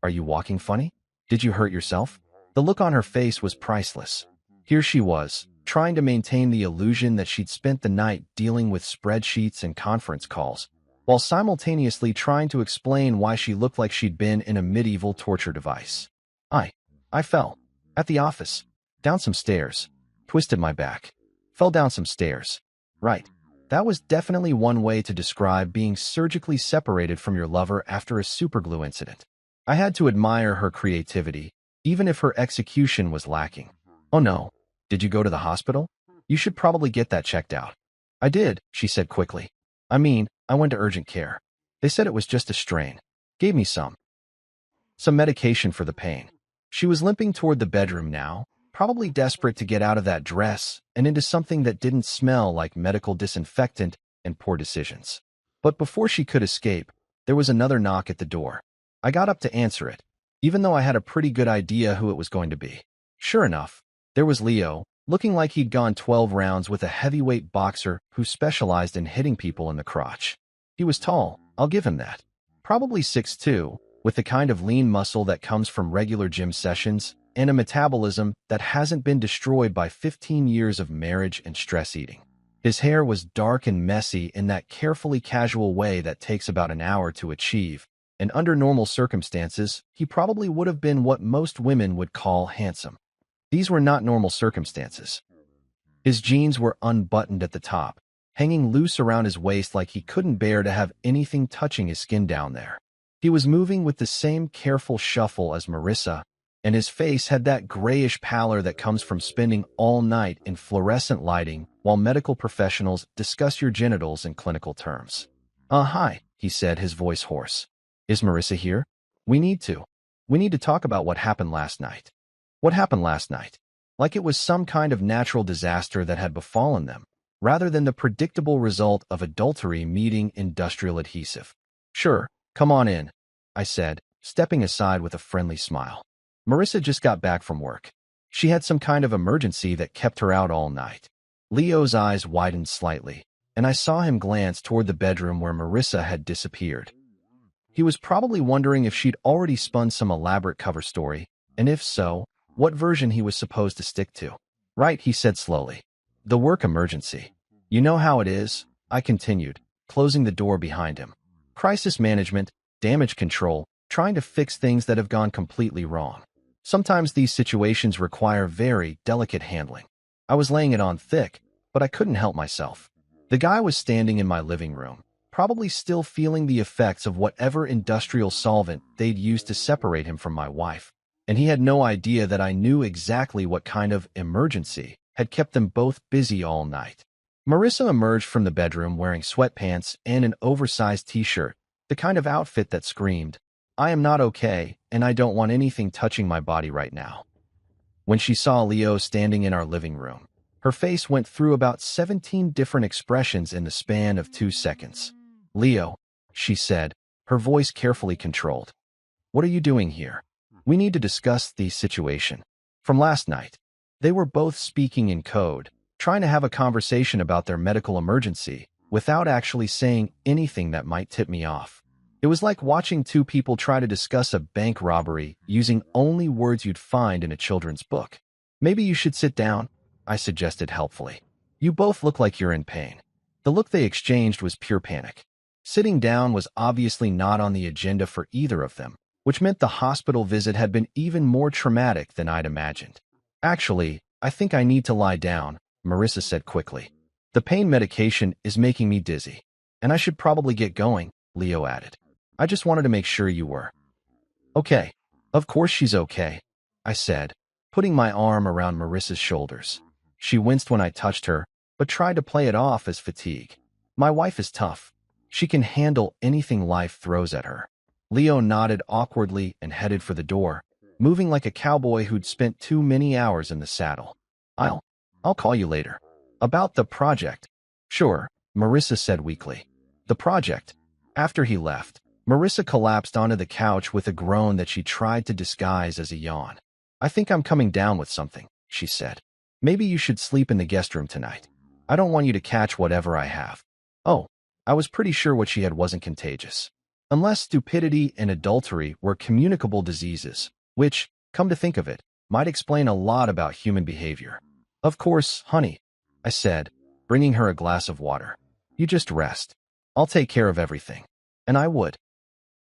are you walking funny? Did you hurt yourself?" The look on her face was priceless. Here she was, trying to maintain the illusion that she'd spent the night dealing with spreadsheets and conference calls, while simultaneously trying to explain why she looked like she'd been in a medieval torture device. I fell. At the office. Down some stairs. Twisted my back. Fell down some stairs. Right. That was definitely one way to describe being surgically separated from your lover after a superglue incident. I had to admire her creativity, even if her execution was lacking. "Oh no. Did you go to the hospital? You should probably get that checked out." "I did," she said quickly. I went to urgent care. They said it was just a strain. Gave me some medication for the pain." She was limping toward the bedroom now, probably desperate to get out of that dress and into something that didn't smell like medical disinfectant and poor decisions. But before she could escape, there was another knock at the door. I got up to answer it, even though I had a pretty good idea who it was going to be. Sure enough, there was Leo, looking like he'd gone 12 rounds with a heavyweight boxer who specialized in hitting people in the crotch. He was tall, I'll give him that. Probably 6'2", with the kind of lean muscle that comes from regular gym sessions and a metabolism that hasn't been destroyed by 15 years of marriage and stress eating. His hair was dark and messy in that carefully casual way that takes about an hour to achieve, and under normal circumstances, he probably would have been what most women would call handsome. These were not normal circumstances. His jeans were unbuttoned at the top, hanging loose around his waist like he couldn't bear to have anything touching his skin down there. He was moving with the same careful shuffle as Marissa, and his face had that grayish pallor that comes from spending all night in fluorescent lighting while medical professionals discuss your genitals in clinical terms. Hi," he said, his voice hoarse. "Is Marissa here? We need to talk about what happened last night." What happened last night? Like it was some kind of natural disaster that had befallen them, rather than the predictable result of adultery meeting industrial adhesive. "Sure, come on in," I said, stepping aside with a friendly smile. Marissa just got back from work. She had some kind of emergency that kept her out all night. Leo's eyes widened slightly, and I saw him glance toward the bedroom where Marissa had disappeared. He was probably wondering if she'd already spun some elaborate cover story, and if so, what version he was supposed to stick to. "Right," he said slowly. "The work emergency. You know how it is," I continued, closing the door behind him. "Crisis management, damage control, trying to fix things that have gone completely wrong. Sometimes these situations require very delicate handling." I was laying it on thick, but I couldn't help myself. The guy was standing in my living room, probably still feeling the effects of whatever industrial solvent they'd used to separate him from my wife. And he had no idea that I knew exactly what kind of emergency had kept them both busy all night. Marissa emerged from the bedroom wearing sweatpants and an oversized t-shirt, the kind of outfit that screamed, "I am not okay, and I don't want anything touching my body right now." When she saw Leo standing in our living room, her face went through about 17 different expressions in the span of 2 seconds. "Leo," she said, her voice carefully controlled. "What are you doing here? We need to discuss the situation from last night." They were both speaking in code, trying to have a conversation about their medical emergency without actually saying anything that might tip me off. It was like watching two people try to discuss a bank robbery using only words you'd find in a children's book. "Maybe you should sit down," I suggested helpfully. "You both look like you're in pain." The look they exchanged was pure panic. Sitting down was obviously not on the agenda for either of them, which meant the hospital visit had been even more traumatic than I'd imagined. "Actually, I think I need to lie down," Marissa said quickly. "The pain medication is making me dizzy. And I should probably get going," Leo added. "I just wanted to make sure you were okay." "Of course she's okay," I said, putting my arm around Marissa's shoulders. She winced when I touched her, but tried to play it off as fatigue. "My wife is tough. She can handle anything life throws at her." Leo nodded awkwardly and headed for the door, moving like a cowboy who'd spent too many hours in the saddle. I'll call you later." "About the project." "Sure," Marissa said weakly. "The project." After he left, Marissa collapsed onto the couch with a groan that she tried to disguise as a yawn. "I think I'm coming down with something," she said. "Maybe you should sleep in the guest room tonight. I don't want you to catch whatever I have." Oh, I was pretty sure what she had wasn't contagious. Unless stupidity and adultery were communicable diseases, which, come to think of it, might explain a lot about human behavior. "Of course, honey," I said, bringing her a glass of water. "You just rest. I'll take care of everything." And I would.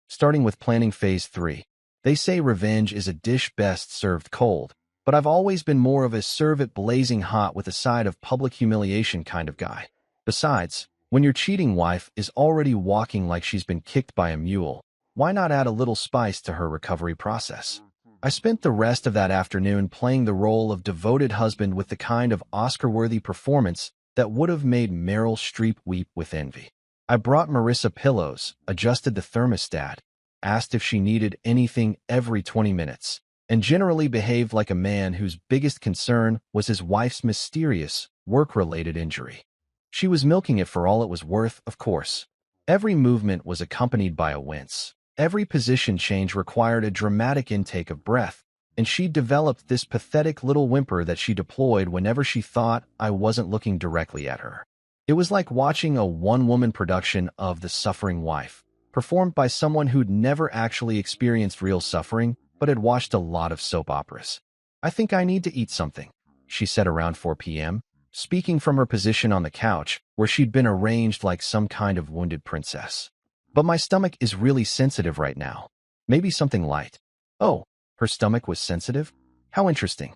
Starting with planning phase 3. They say revenge is a dish best served cold, but I've always been more of a serve it blazing hot with a side of public humiliation kind of guy. Besides, when your cheating wife is already walking like she's been kicked by a mule, why not add a little spice to her recovery process? I spent the rest of that afternoon playing the role of devoted husband with the kind of Oscar-worthy performance that would have made Meryl Streep weep with envy. I brought Marissa pillows, adjusted the thermostat, asked if she needed anything every 20 minutes, and generally behaved like a man whose biggest concern was his wife's mysterious, work-related injury. She was milking it for all it was worth, of course. Every movement was accompanied by a wince. Every position change required a dramatic intake of breath, and she developed this pathetic little whimper that she deployed whenever she thought I wasn't looking directly at her. It was like watching a one-woman production of The Suffering Wife, performed by someone who'd never actually experienced real suffering, but had watched a lot of soap operas. "I think I need to eat something," she said around 4 p.m., speaking from her position on the couch, where she'd been arranged like some kind of wounded princess. "But my stomach is really sensitive right now. Maybe something light." Oh, her stomach was sensitive? How interesting.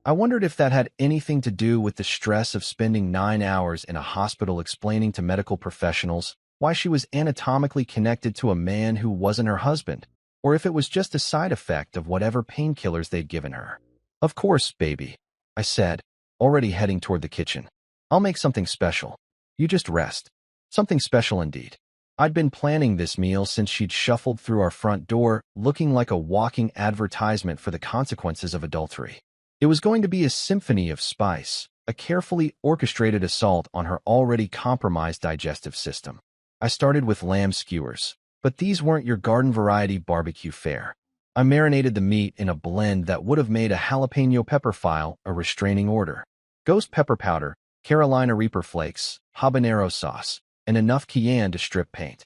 I wondered if that had anything to do with the stress of spending 9 hours in a hospital explaining to medical professionals why she was anatomically connected to a man who wasn't her husband, or if it was just a side effect of whatever painkillers they'd given her. "Of course, baby," I said, already heading toward the kitchen. "I'll make something special. You just rest." Something special indeed. I'd been planning this meal since she'd shuffled through our front door, looking like a walking advertisement for the consequences of adultery. It was going to be a symphony of spice, a carefully orchestrated assault on her already compromised digestive system. I started with lamb skewers, but these weren't your garden variety barbecue fare. I marinated the meat in a blend that would have made a jalapeno pepper file a restraining order. Ghost pepper powder, Carolina Reaper flakes, habanero sauce, and enough cayenne to strip paint.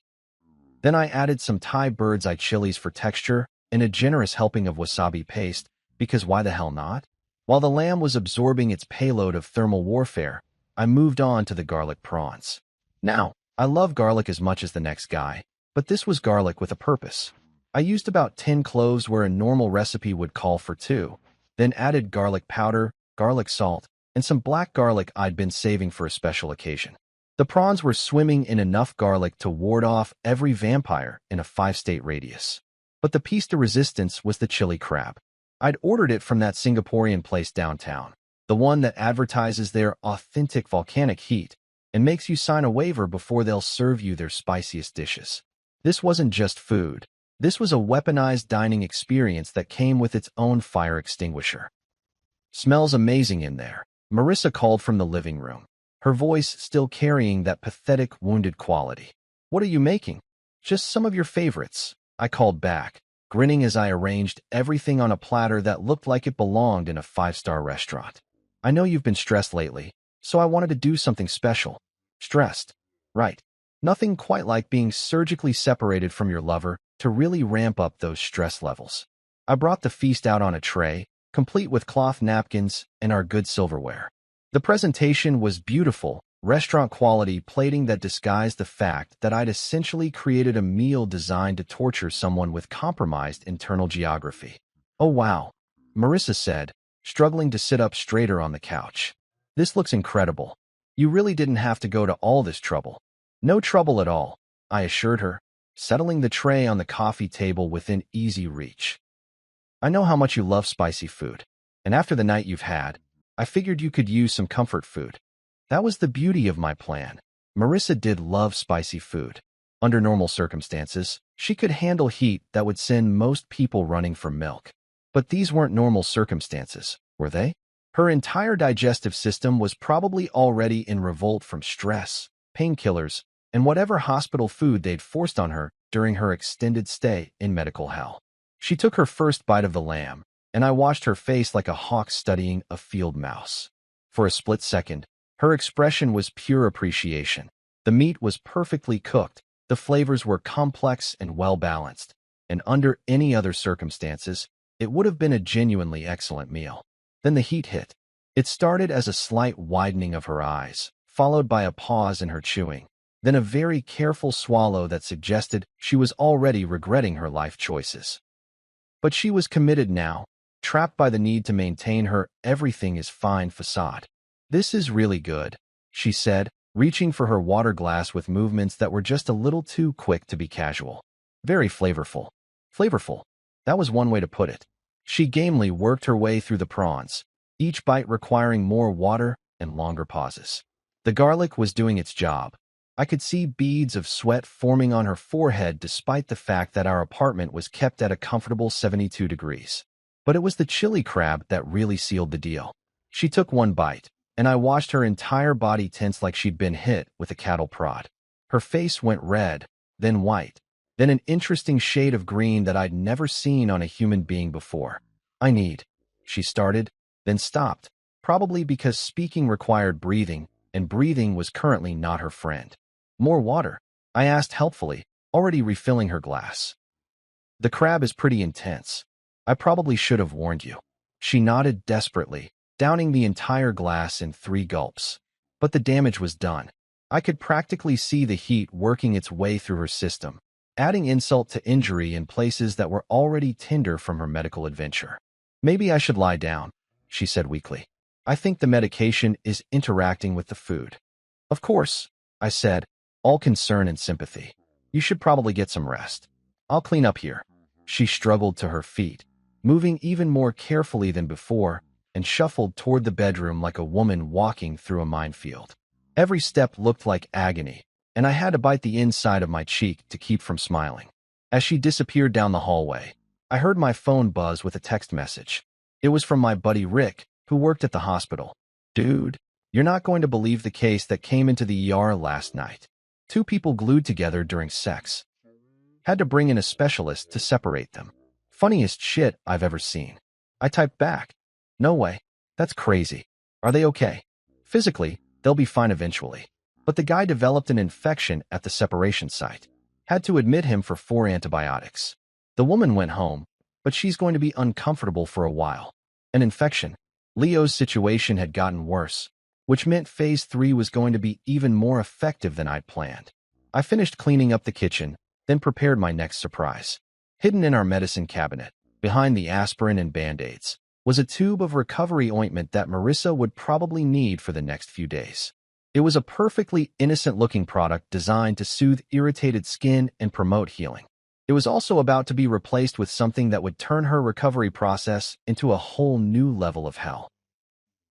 Then I added some Thai bird's eye chilies for texture and a generous helping of wasabi paste, because why the hell not? While the lamb was absorbing its payload of thermal warfare, I moved on to the garlic prawns. Now, I love garlic as much as the next guy, but this was garlic with a purpose. I used about 10 cloves where a normal recipe would call for 2, then added garlic powder, garlic salt, and some black garlic I'd been saving for a special occasion. The prawns were swimming in enough garlic to ward off every vampire in a 5-state radius. But the piece de resistance was the chili crab. I'd ordered it from that Singaporean place downtown, the one that advertises their authentic volcanic heat and makes you sign a waiver before they'll serve you their spiciest dishes. This wasn't just food. This was a weaponized dining experience that came with its own fire extinguisher. "Smells amazing in there," Marissa called from the living room, her voice still carrying that pathetic, wounded quality. "What are you making?" "Just some of your favorites," I called back, grinning as I arranged everything on a platter that looked like it belonged in a five-star restaurant. "I know you've been stressed lately, so I wanted to do something special." "Stressed?" "Right. Nothing quite like being surgically separated from your lover to really ramp up those stress levels." I brought the feast out on a tray, complete with cloth napkins and our good silverware. The presentation was beautiful, restaurant-quality plating that disguised the fact that I'd essentially created a meal designed to torture someone with compromised internal geography. "Oh wow," Marissa said, struggling to sit up straighter on the couch. "This looks incredible. You really didn't have to go to all this trouble." "No trouble at all," I assured her, settling the tray on the coffee table within easy reach. "I know how much you love spicy food, and after the night you've had, I figured you could use some comfort food." That was the beauty of my plan. Marissa did love spicy food. Under normal circumstances, she could handle heat that would send most people running for milk. But these weren't normal circumstances, were they? Her entire digestive system was probably already in revolt from stress, painkillers, and whatever hospital food they'd forced on her during her extended stay in medical hell. She took her first bite of the lamb, and I watched her face like a hawk studying a field mouse. For a split second, her expression was pure appreciation. The meat was perfectly cooked, the flavors were complex and well-balanced, and under any other circumstances, it would have been a genuinely excellent meal. Then the heat hit. It started as a slight widening of her eyes, followed by a pause in her chewing, then a very careful swallow that suggested she was already regretting her life choices. But she was committed now, trapped by the need to maintain her everything is fine facade. "This is really good," she said, reaching for her water glass with movements that were just a little too quick to be casual. "Very flavorful." Flavorful. That was one way to put it. She gamely worked her way through the prawns, each bite requiring more water and longer pauses. The garlic was doing its job. I could see beads of sweat forming on her forehead despite the fact that our apartment was kept at a comfortable 72 degrees. But it was the chili crab that really sealed the deal. She took one bite, and I watched her entire body tense like she'd been hit with a cattle prod. Her face went red, then white, then an interesting shade of green that I'd never seen on a human being before. "I need," she started, then stopped, probably because speaking required breathing, and breathing was currently not her friend. "More water?" I asked helpfully, already refilling her glass. "The crab is pretty intense. I probably should have warned you." She nodded desperately, downing the entire glass in 3 gulps. But the damage was done. I could practically see the heat working its way through her system, adding insult to injury in places that were already tender from her medical adventure. "Maybe I should lie down," she said weakly. "I think the medication is interacting with the food." "Of course," I said, all concern and sympathy. "You should probably get some rest. I'll clean up here." She struggled to her feet, moving even more carefully than before, and shuffled toward the bedroom like a woman walking through a minefield. Every step looked like agony, and I had to bite the inside of my cheek to keep from smiling. As she disappeared down the hallway, I heard my phone buzz with a text message. It was from my buddy Rick, who worked at the hospital. "Dude, you're not going to believe the case that came into the ER last night. 2 people glued together during sex. Had to bring in a specialist to separate them. Funniest shit I've ever seen." I typed back, "No way. That's crazy. Are they okay?" "Physically, they'll be fine eventually. But the guy developed an infection at the separation site. Had to admit him for 4 antibiotics. The woman went home, but she's going to be uncomfortable for a while. An infection. Leo's situation had gotten worse, which meant phase 3 was going to be even more effective than I'd planned. I finished cleaning up the kitchen, then prepared my next surprise. Hidden in our medicine cabinet, behind the aspirin and Band-Aids, was a tube of recovery ointment that Marissa would probably need for the next few days. It was a perfectly innocent-looking product designed to soothe irritated skin and promote healing. It was also about to be replaced with something that would turn her recovery process into a whole new level of hell.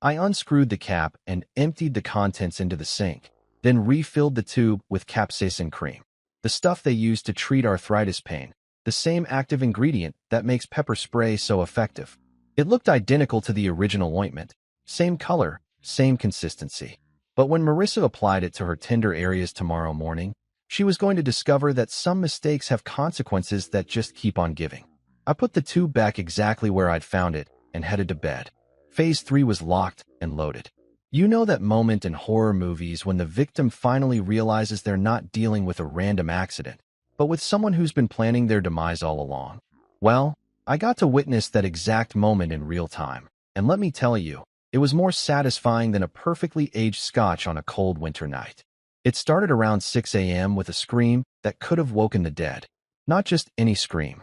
I unscrewed the cap and emptied the contents into the sink, then refilled the tube with capsaicin cream, the stuff they use to treat arthritis pain, the same active ingredient that makes pepper spray so effective. It looked identical to the original ointment, same color, same consistency. But when Marissa applied it to her tender areas tomorrow morning, she was going to discover that some mistakes have consequences that just keep on giving. I put the tube back exactly where I'd found it and headed to bed. Phase 3 was locked and loaded. You know that moment in horror movies when the victim finally realizes they're not dealing with a random accident, but with someone who's been planning their demise all along? Well, I got to witness that exact moment in real time, and let me tell you, it was more satisfying than a perfectly aged scotch on a cold winter night. It started around 6 a.m. with a scream that could have woken the dead. Not just any scream.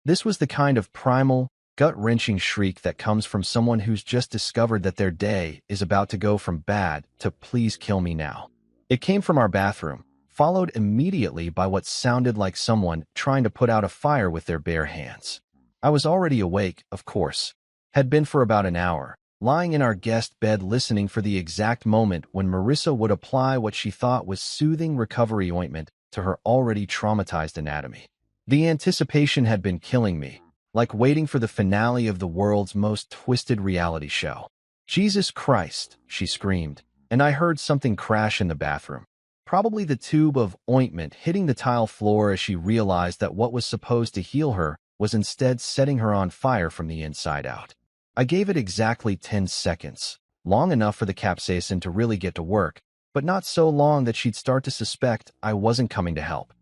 This was the kind of primal, gut-wrenching shriek that comes from someone who's just discovered that their day is about to go from bad to please kill me now. It came from our bathroom, followed immediately by what sounded like someone trying to put out a fire with their bare hands. I was already awake, of course. Had been for about an hour, lying in our guest bed listening for the exact moment when Marissa would apply what she thought was soothing recovery ointment to her already traumatized anatomy. The anticipation had been killing me, like waiting for the finale of the world's most twisted reality show. "Jesus Christ," she screamed, and I heard something crash in the bathroom. Probably the tube of ointment hitting the tile floor as she realized that what was supposed to heal her was instead setting her on fire from the inside out. I gave it exactly 10 seconds, long enough for the capsaicin to really get to work, but not so long that she'd start to suspect I wasn't coming to help.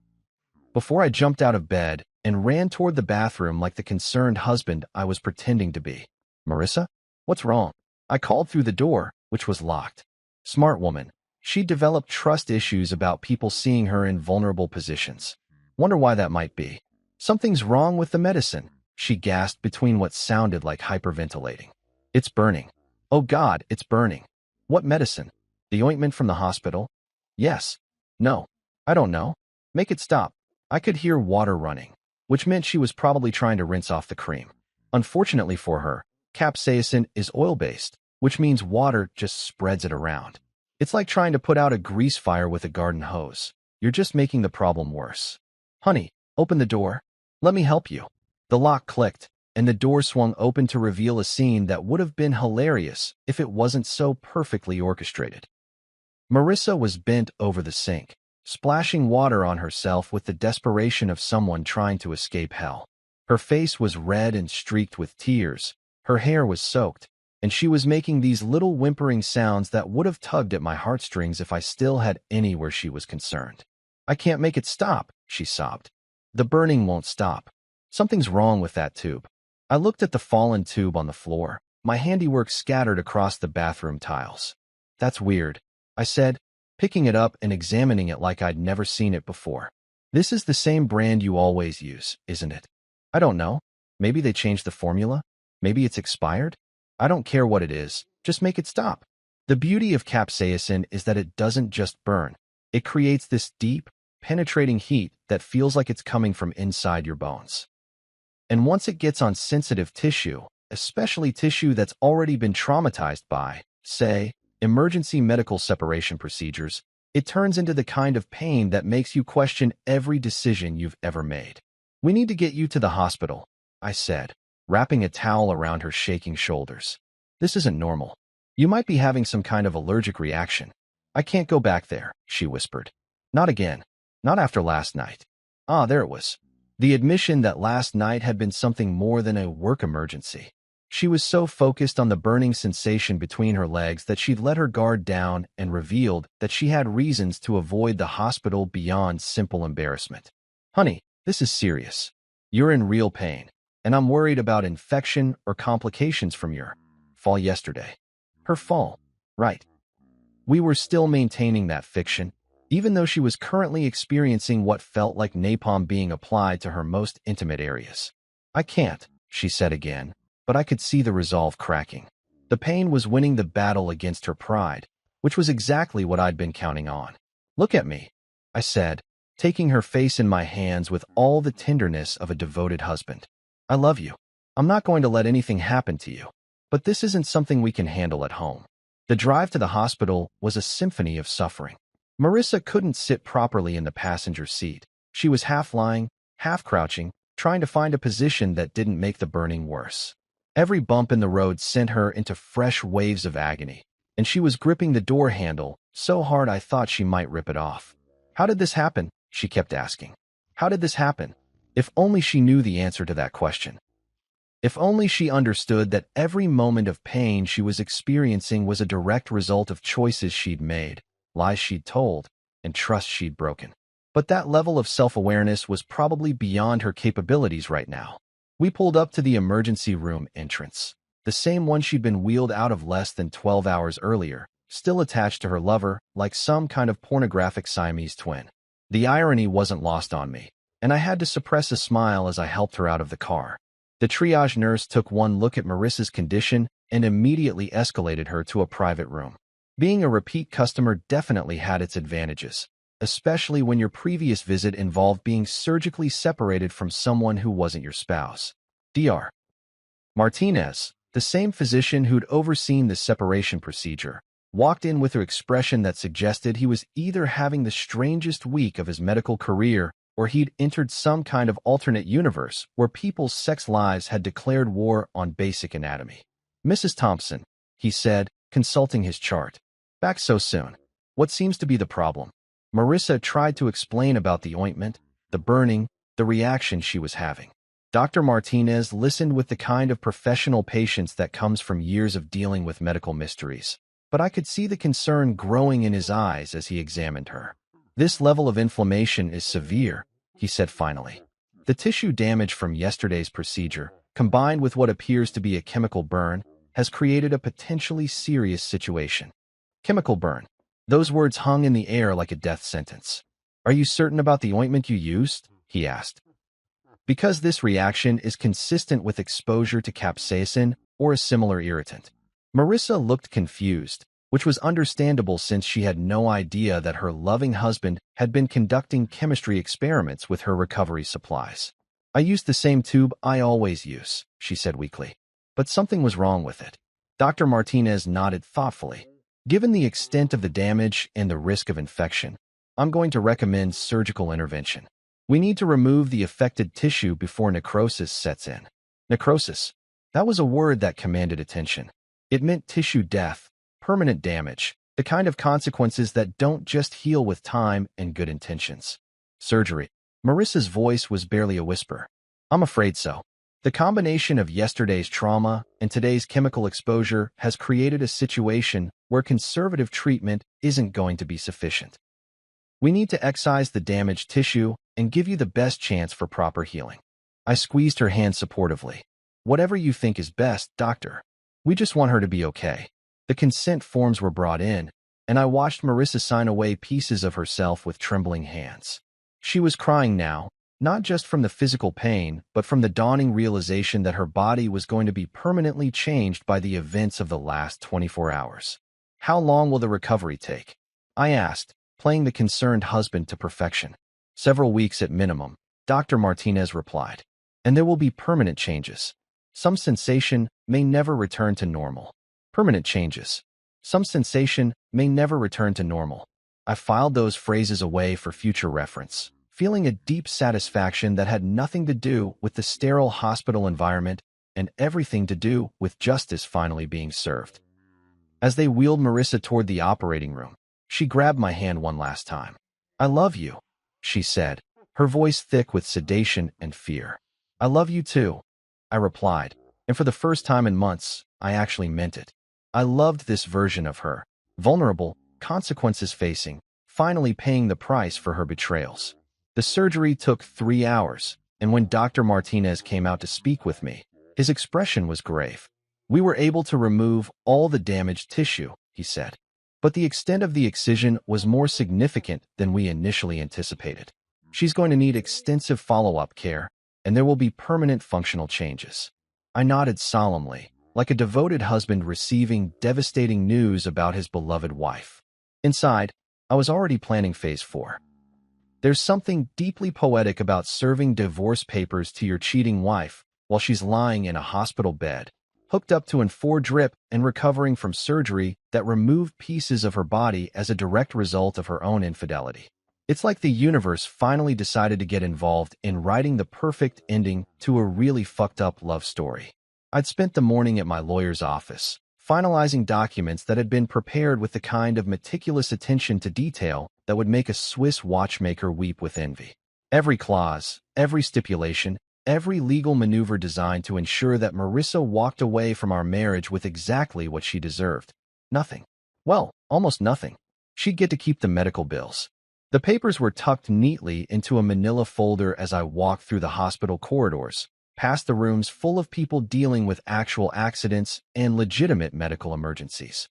Before I jumped out of bed and ran toward the bathroom like the concerned husband I was pretending to be. "Marissa? What's wrong?" I called through the door, which was locked. Smart woman. She developed trust issues about people seeing her in vulnerable positions. Wonder why that might be. "Something's wrong with the medicine," she gasped between what sounded like hyperventilating. "It's burning. Oh God, it's burning." "What medicine? The ointment from the hospital?" "Yes." "No. I don't know. Make it stop." I could hear water running, which meant she was probably trying to rinse off the cream. Unfortunately for her, capsaicin is oil-based, which means water just spreads it around. It's like trying to put out a grease fire with a garden hose. You're just making the problem worse. "Honey, open the door. Let me help you." The lock clicked, and the door swung open to reveal a scene that would have been hilarious if it wasn't so perfectly orchestrated. Marissa was bent over the sink, splashing water on herself with the desperation of someone trying to escape hell. Her face was red and streaked with tears, her hair was soaked, and she was making these little whimpering sounds that would have tugged at my heartstrings if I still had any where she was concerned. "I can't make it stop," she sobbed. "The burning won't stop. Something's wrong with that tube." I looked at the fallen tube on the floor, my handiwork scattered across the bathroom tiles. "That's weird," I said, picking it up and examining it like I'd never seen it before. "This is the same brand you always use, isn't it?" "I don't know. Maybe they changed the formula. Maybe it's expired. I don't care what it is. Just make it stop." The beauty of capsaicin is that it doesn't just burn. It creates this deep, penetrating heat that feels like it's coming from inside your bones. And once it gets on sensitive tissue, especially tissue that's already been traumatized by, say, emergency medical separation procedures, it turns into the kind of pain that makes you question every decision you've ever made. "We need to get you to the hospital," I said, wrapping a towel around her shaking shoulders. "This isn't normal. You might be having some kind of allergic reaction." "I can't go back there," she whispered. "Not again. Not after last night." Ah, there it was. The admission that last night had been something more than a work emergency. She was so focused on the burning sensation between her legs that she'd let her guard down and revealed that she had reasons to avoid the hospital beyond simple embarrassment. "Honey, this is serious. You're in real pain, and I'm worried about infection or complications from your fall yesterday." Her fall. Right. We were still maintaining that fiction, even though she was currently experiencing what felt like napalm being applied to her most intimate areas. "I can't," she said again, but I could see the resolve cracking. The pain was winning the battle against her pride, which was exactly what I'd been counting on. "Look at me," I said, taking her face in my hands with all the tenderness of a devoted husband. "I love you. I'm not going to let anything happen to you." But this isn't something we can handle at home. The drive to the hospital was a symphony of suffering. Marissa couldn't sit properly in the passenger seat. She was half lying, half crouching, trying to find a position that didn't make the burning worse. Every bump in the road sent her into fresh waves of agony, and she was gripping the door handle so hard I thought she might rip it off. How did this happen? She kept asking. How did this happen? If only she knew the answer to that question. If only she understood that every moment of pain she was experiencing was a direct result of choices she'd made, lies she'd told, and trust she'd broken. But that level of self-awareness was probably beyond her capabilities right now. We pulled up to the emergency room entrance, the same one she'd been wheeled out of less than 12 hours earlier, still attached to her lover like some kind of pornographic Siamese twin. The irony wasn't lost on me, and I had to suppress a smile as I helped her out of the car. The triage nurse took one look at Marissa's condition and immediately escalated her to a private room. Being a repeat customer definitely had its advantages, especially when your previous visit involved being surgically separated from someone who wasn't your spouse. Dr. Martinez, the same physician who'd overseen the separation procedure, walked in with an expression that suggested he was either having the strangest week of his medical career or he'd entered some kind of alternate universe where people's sex lives had declared war on basic anatomy. "Mrs. Thompson," he said, consulting his chart. "Back so soon. What seems to be the problem?" Marissa tried to explain about the ointment, the burning, the reaction she was having. Dr. Martinez listened with the kind of professional patience that comes from years of dealing with medical mysteries, but I could see the concern growing in his eyes as he examined her. "This level of inflammation is severe," he said finally. "The tissue damage from yesterday's procedure, combined with what appears to be a chemical burn, has created a potentially serious situation." Chemical burn. Those words hung in the air like a death sentence. "Are you certain about the ointment you used?" he asked. "Because this reaction is consistent with exposure to capsaicin or a similar irritant." Marissa looked confused, which was understandable since she had no idea that her loving husband had been conducting chemistry experiments with her recovery supplies. "I used the same tube I always use," she said weakly. "But something was wrong with it." Dr. Martinez nodded thoughtfully. "Given the extent of the damage and the risk of infection, I'm going to recommend surgical intervention. We need to remove the affected tissue before necrosis sets in." Necrosis. That was a word that commanded attention. It meant tissue death, permanent damage, the kind of consequences that don't just heal with time and good intentions. "Surgery." Marissa's voice was barely a whisper. "I'm afraid so. The combination of yesterday's trauma and today's chemical exposure has created a situation where conservative treatment isn't going to be sufficient. We need to excise the damaged tissue and give you the best chance for proper healing." I squeezed her hand supportively. "Whatever you think is best, doctor. We just want her to be okay." The consent forms were brought in, and I watched Marissa sign away pieces of herself with trembling hands. She was crying now, not just from the physical pain, but from the dawning realization that her body was going to be permanently changed by the events of the last 24 hours. "How long will the recovery take?" I asked, playing the concerned husband to perfection. "Several weeks at minimum," Dr. Martinez replied. "And there will be permanent changes. Some sensation may never return to normal." Permanent changes. Some sensation may never return to normal. I filed those phrases away for future reference, feeling a deep satisfaction that had nothing to do with the sterile hospital environment and everything to do with justice finally being served. As they wheeled Marissa toward the operating room, she grabbed my hand one last time. "I love you," she said, her voice thick with sedation and fear. "I love you too," I replied, and for the first time in months, I actually meant it. I loved this version of her, vulnerable, consequences facing, finally paying the price for her betrayals. The surgery took 3 hours, and when Dr. Martinez came out to speak with me, his expression was grave. "We were able to remove all the damaged tissue," he said. "But the extent of the excision was more significant than we initially anticipated. She's going to need extensive follow-up care, and there will be permanent functional changes." I nodded solemnly, like a devoted husband receiving devastating news about his beloved wife. Inside, I was already planning phase 4. There's something deeply poetic about serving divorce papers to your cheating wife while she's lying in a hospital bed, hooked up to an 4 drip and recovering from surgery that removed pieces of her body as a direct result of her own infidelity. It's like the universe finally decided to get involved in writing the perfect ending to a really fucked up love story. I'd spent the morning at my lawyer's office, finalizing documents that had been prepared with the kind of meticulous attention to detail that would make a Swiss watchmaker weep with envy. Every clause, every stipulation, every legal maneuver designed to ensure that Marissa walked away from our marriage with exactly what she deserved. Nothing. Well, almost nothing. She'd get to keep the medical bills. The papers were tucked neatly into a manila folder as I walked through the hospital corridors, past the rooms full of people dealing with actual accidents and legitimate medical emergencies.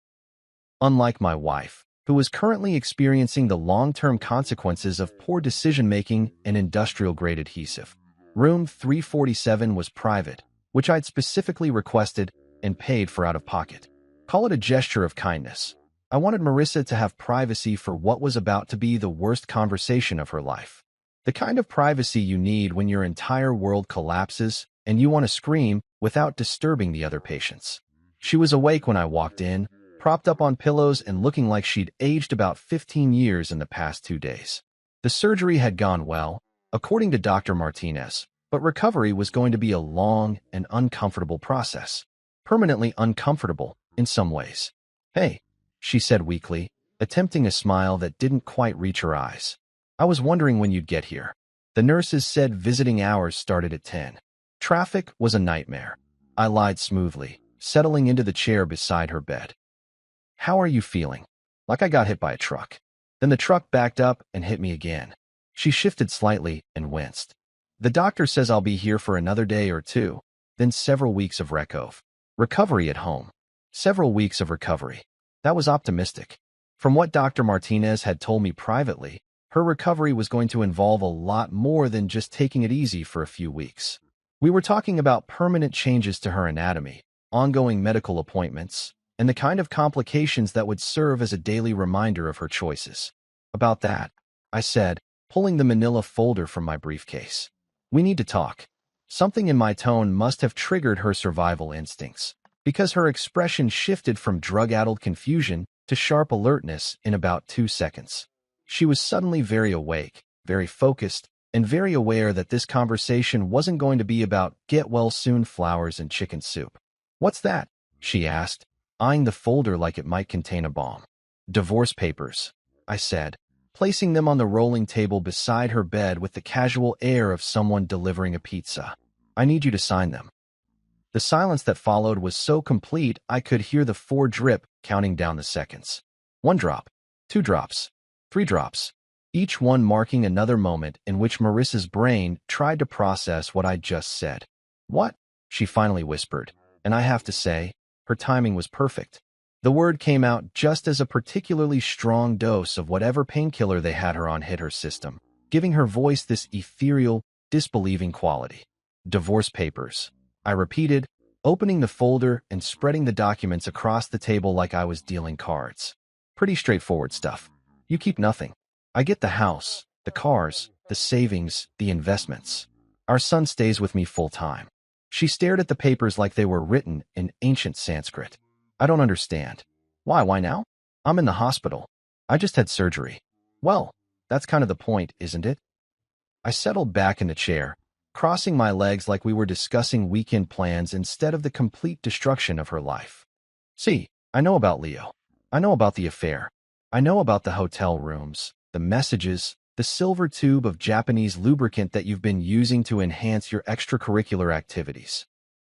Unlike my wife, who was currently experiencing the long-term consequences of poor decision-making and industrial-grade adhesive, Room 347 was private, which I'd specifically requested and paid for out of pocket. Call it a gesture of kindness. I wanted Marissa to have privacy for what was about to be the worst conversation of her life. The kind of privacy you need when your entire world collapses and you want to scream without disturbing the other patients. She was awake when I walked in, propped up on pillows and looking like she'd aged about 15 years in the past 2 days. The surgery had gone well, according to Dr. Martinez, but recovery was going to be a long and uncomfortable process. Permanently uncomfortable in some ways. "Hey," she said weakly, attempting a smile that didn't quite reach her eyes. "I was wondering when you'd get here. The nurses said visiting hours started at 10. Traffic was a nightmare." I lied smoothly, settling into the chair beside her bed. "How are you feeling?" "Like I got hit by a truck." Then the truck backed up and hit me again. She shifted slightly and winced. "The doctor says I'll be here for another day or two, then several weeks of recovery at home." Several weeks of recovery. That was optimistic. From what Dr. Martinez had told me privately, her recovery was going to involve a lot more than just taking it easy for a few weeks. We were talking about permanent changes to her anatomy, ongoing medical appointments, and the kind of complications that would serve as a daily reminder of her choices. "About that," I said, pulling the manila folder from my briefcase. "We need to talk." Something in my tone must have triggered her survival instincts, because her expression shifted from drug-addled confusion to sharp alertness in about 2 seconds. She was suddenly very awake, very focused, and very aware that this conversation wasn't going to be about get-well-soon flowers and chicken soup. "What's that?" she asked, eyeing the folder like it might contain a bomb. "Divorce papers," I said, placing them on the rolling table beside her bed with the casual air of someone delivering a pizza. "I need you to sign them." The silence that followed was so complete I could hear the 4 drip counting down the seconds. 1 drop, 2 drops, 3 drops, each one marking another moment in which Marissa's brain tried to process what I'd just said. "What?" she finally whispered, and I have to say, her timing was perfect. The word came out just as a particularly strong dose of whatever painkiller they had her on hit her system, giving her voice this ethereal, disbelieving quality. "Divorce papers," I repeated, opening the folder and spreading the documents across the table like I was dealing cards. "Pretty straightforward stuff. You keep nothing. I get the house, the cars, the savings, the investments. Our son stays with me full-time." She stared at the papers like they were written in ancient Sanskrit. "I don't understand." Why now?" "I'm in the hospital. I just had surgery." "Well, that's kind of the point, isn't it?" I settled back in the chair, crossing my legs like we were discussing weekend plans instead of the complete destruction of her life. "See, I know about Leo. I know about the affair. I know about the hotel rooms, the messages, the silver tube of Japanese lubricant that you've been using to enhance your extracurricular activities."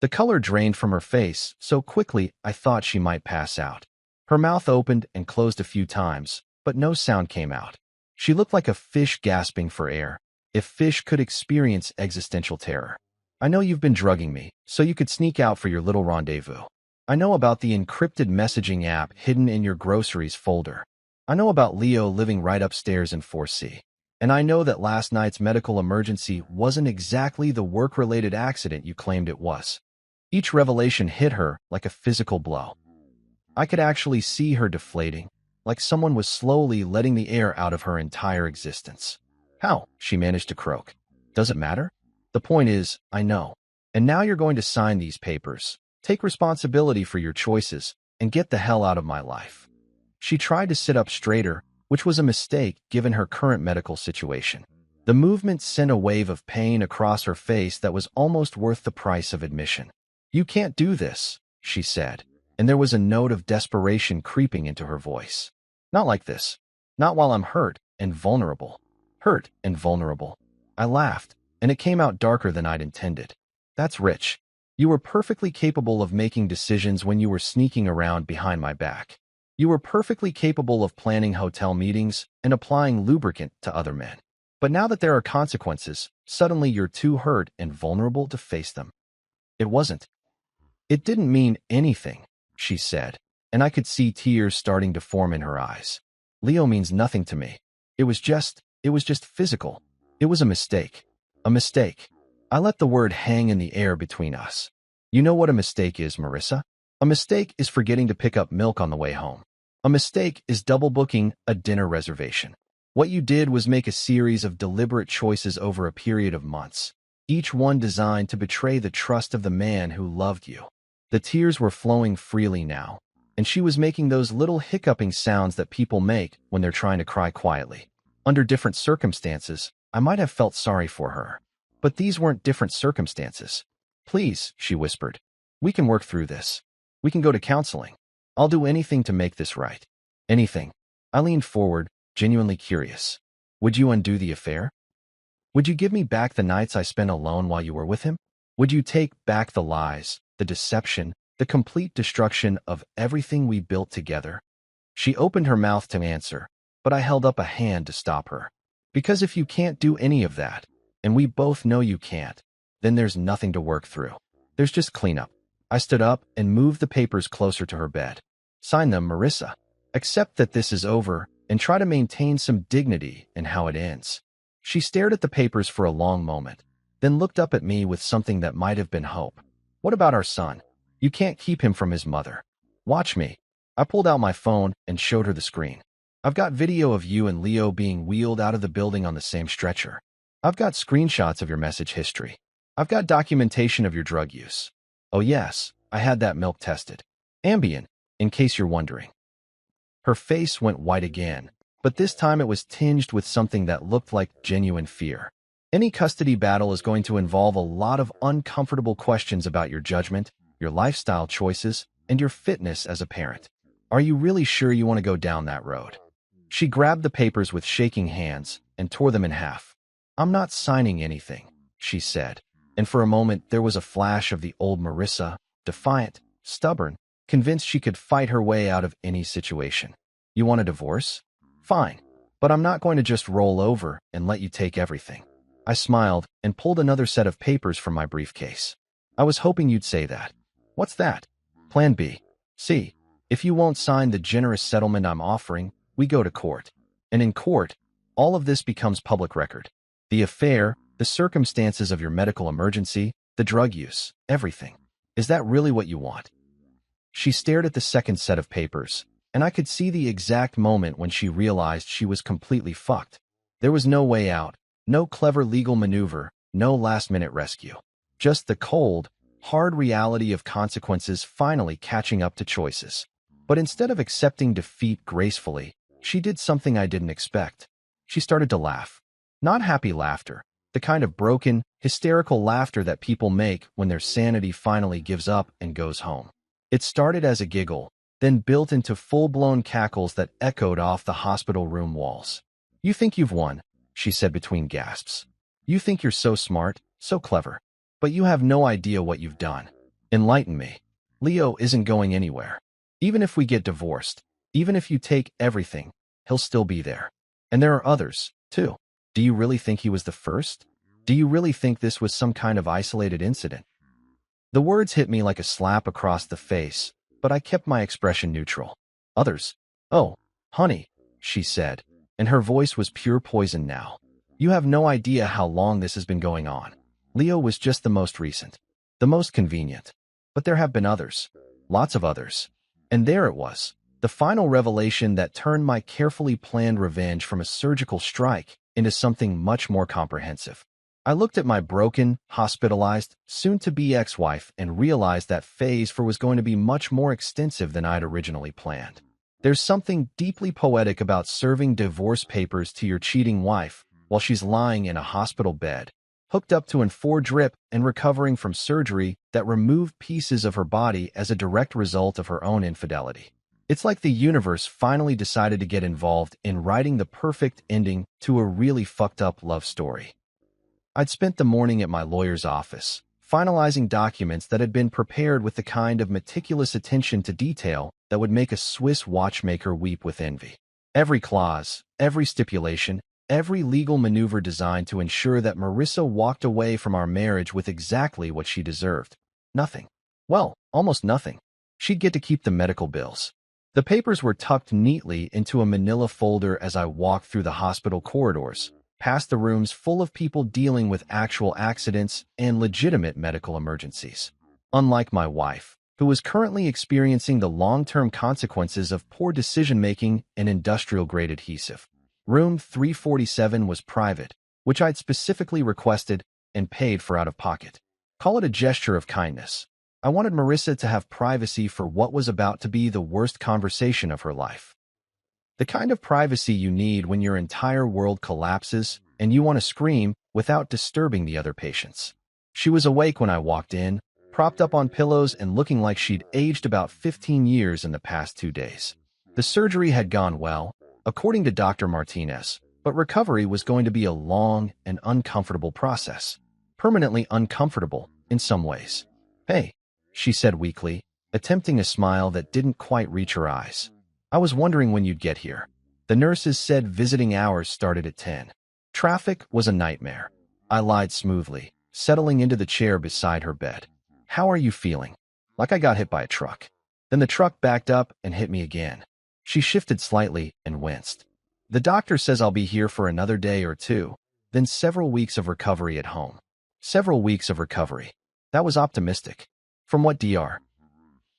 The color drained from her face so quickly I thought she might pass out. Her mouth opened and closed a few times, but no sound came out. She looked like a fish gasping for air, if fish could experience existential terror. "I know you've been drugging me, so you could sneak out for your little rendezvous. I know about the encrypted messaging app hidden in your groceries folder. I know about Leo living right upstairs in 4C. And I know that last night's medical emergency wasn't exactly the work-related accident you claimed it was." Each revelation hit her like a physical blow. I could actually see her deflating, like someone was slowly letting the air out of her entire existence. "How?" she managed to croak. "Does it matter? The point is, I know. And now you're going to sign these papers, Take responsibility for your choices and get the hell out of my life. She tried to sit up straighter, which was a mistake given her current medical situation. The movement sent a wave of pain across her face that was almost worth the price of admission. You can't do this, she said, and there was a note of desperation creeping into her voice. Not like this. Not while I'm hurt and vulnerable. Hurt and vulnerable. I laughed, and it came out darker than I'd intended. That's rich. You were perfectly capable of making decisions when you were sneaking around behind my back. You were perfectly capable of planning hotel meetings and applying lubricant to other men. But now that there are consequences, suddenly you're too hurt and vulnerable to face them. It wasn't. It didn't mean anything, she said, and I could see tears starting to form in her eyes. Leo means nothing to me. It was just physical. It was a mistake. A mistake. I let the word hang in the air between us. You know what a mistake is, Marissa? A mistake is forgetting to pick up milk on the way home. A mistake is double booking a dinner reservation. What you did was make a series of deliberate choices over a period of months, each one designed to betray the trust of the man who loved you. The tears were flowing freely now, and she was making those little hiccuping sounds that people make when they're trying to cry quietly. Under different circumstances, I might have felt sorry for her. But these weren't different circumstances. Please, she whispered. We can work through this. We can go to counseling. I'll do anything to make this right. Anything. I leaned forward, genuinely curious. Would you undo the affair? Would you give me back the nights I spent alone while you were with him? Would you take back the lies, the deception, the complete destruction of everything we built together? She opened her mouth to answer, but I held up a hand to stop her. Because if you can't do any of that, and we both know you can't, then there's nothing to work through. There's just cleanup. I stood up and moved the papers closer to her bed. Sign them, Marissa. Accept that this is over and try to maintain some dignity in how it ends. She stared at the papers for a long moment, then looked up at me with something that might have been hope. What about our son? You can't keep him from his mother. Watch me. I pulled out my phone and showed her the screen. I've got video of you and Leo being wheeled out of the building on the same stretcher. I've got screenshots of your message history. I've got documentation of your drug use. Oh yes, I had that milk tested. Ambien, in case you're wondering. Her face went white again, but this time it was tinged with something that looked like genuine fear. Any custody battle is going to involve a lot of uncomfortable questions about your judgment, your lifestyle choices, and your fitness as a parent. Are you really sure you want to go down that road? She grabbed the papers with shaking hands and tore them in half. I'm not signing anything, she said, and for a moment there was a flash of the old Marissa, defiant, stubborn, convinced she could fight her way out of any situation. You want a divorce? Fine, but I'm not going to just roll over and let you take everything. I smiled and pulled another set of papers from my briefcase. I was hoping you'd say that. What's that? Plan B. See, if you won't sign the generous settlement I'm offering, we go to court. And in court, all of this becomes public record. The affair, the circumstances of your medical emergency, the drug use, everything. Is that really what you want? She stared at the second set of papers, and I could see the exact moment when she realized she was completely fucked. There was no way out, no clever legal maneuver, no last-minute rescue. Just the cold, hard reality of consequences finally catching up to choices. But instead of accepting defeat gracefully, she did something I didn't expect. She started to laugh. Not happy laughter, the kind of broken, hysterical laughter that people make when their sanity finally gives up and goes home. It started as a giggle, then built into full-blown cackles that echoed off the hospital room walls. You think you've won, she said between gasps. You think you're so smart, so clever. But you have no idea what you've done. Enlighten me. Leo isn't going anywhere. Even if we get divorced, even if you take everything, he'll still be there. And there are others, too. Do you really think he was the first? Do you really think this was some kind of isolated incident? The words hit me like a slap across the face, but I kept my expression neutral. Others? Oh, honey, she said, and her voice was pure poison now. You have no idea how long this has been going on. Leo was just the most recent, the most convenient. But there have been others, lots of others. And there it was, the final revelation that turned my carefully planned revenge from a surgical strike into something much more comprehensive. I looked at my broken, hospitalized, soon-to-be ex-wife and realized that phase 4 was going to be much more extensive than I'd originally planned. There's something deeply poetic about serving divorce papers to your cheating wife while she's lying in a hospital bed, hooked up to an 4 drip and recovering from surgery that removed pieces of her body as a direct result of her own infidelity. It's like the universe finally decided to get involved in writing the perfect ending to a really fucked up love story. I'd spent the morning at my lawyer's office, finalizing documents that had been prepared with the kind of meticulous attention to detail that would make a Swiss watchmaker weep with envy. Every clause, every stipulation, every legal maneuver designed to ensure that Marissa walked away from our marriage with exactly what she deserved. Nothing. Well, almost nothing. She'd get to keep the medical bills. The papers were tucked neatly into a manila folder as I walked through the hospital corridors, past the rooms full of people dealing with actual accidents and legitimate medical emergencies. Unlike my wife, who was currently experiencing the long-term consequences of poor decision-making and industrial-grade adhesive. Room 347 was private, which I'd specifically requested and paid for out of pocket. Call it a gesture of kindness. I wanted Marissa to have privacy for what was about to be the worst conversation of her life. The kind of privacy you need when your entire world collapses and you want to scream without disturbing the other patients. She was awake when I walked in, propped up on pillows and looking like she'd aged about 15 years in the past 2 days. The surgery had gone well, according to Dr. Martinez, but recovery was going to be a long and uncomfortable process. Permanently uncomfortable in some ways. "Hey," she said weakly, attempting a smile that didn't quite reach her eyes. "I was wondering when you'd get here. The nurses said visiting hours started at 10. Traffic was a nightmare." I lied smoothly, settling into the chair beside her bed. "How are you feeling?" "Like I got hit by a truck." Then the truck backed up and hit me again. She shifted slightly and winced. "The doctor says I'll be here for another day or two, then several weeks of recovery at home." Several weeks of recovery. That was optimistic. From what Dr.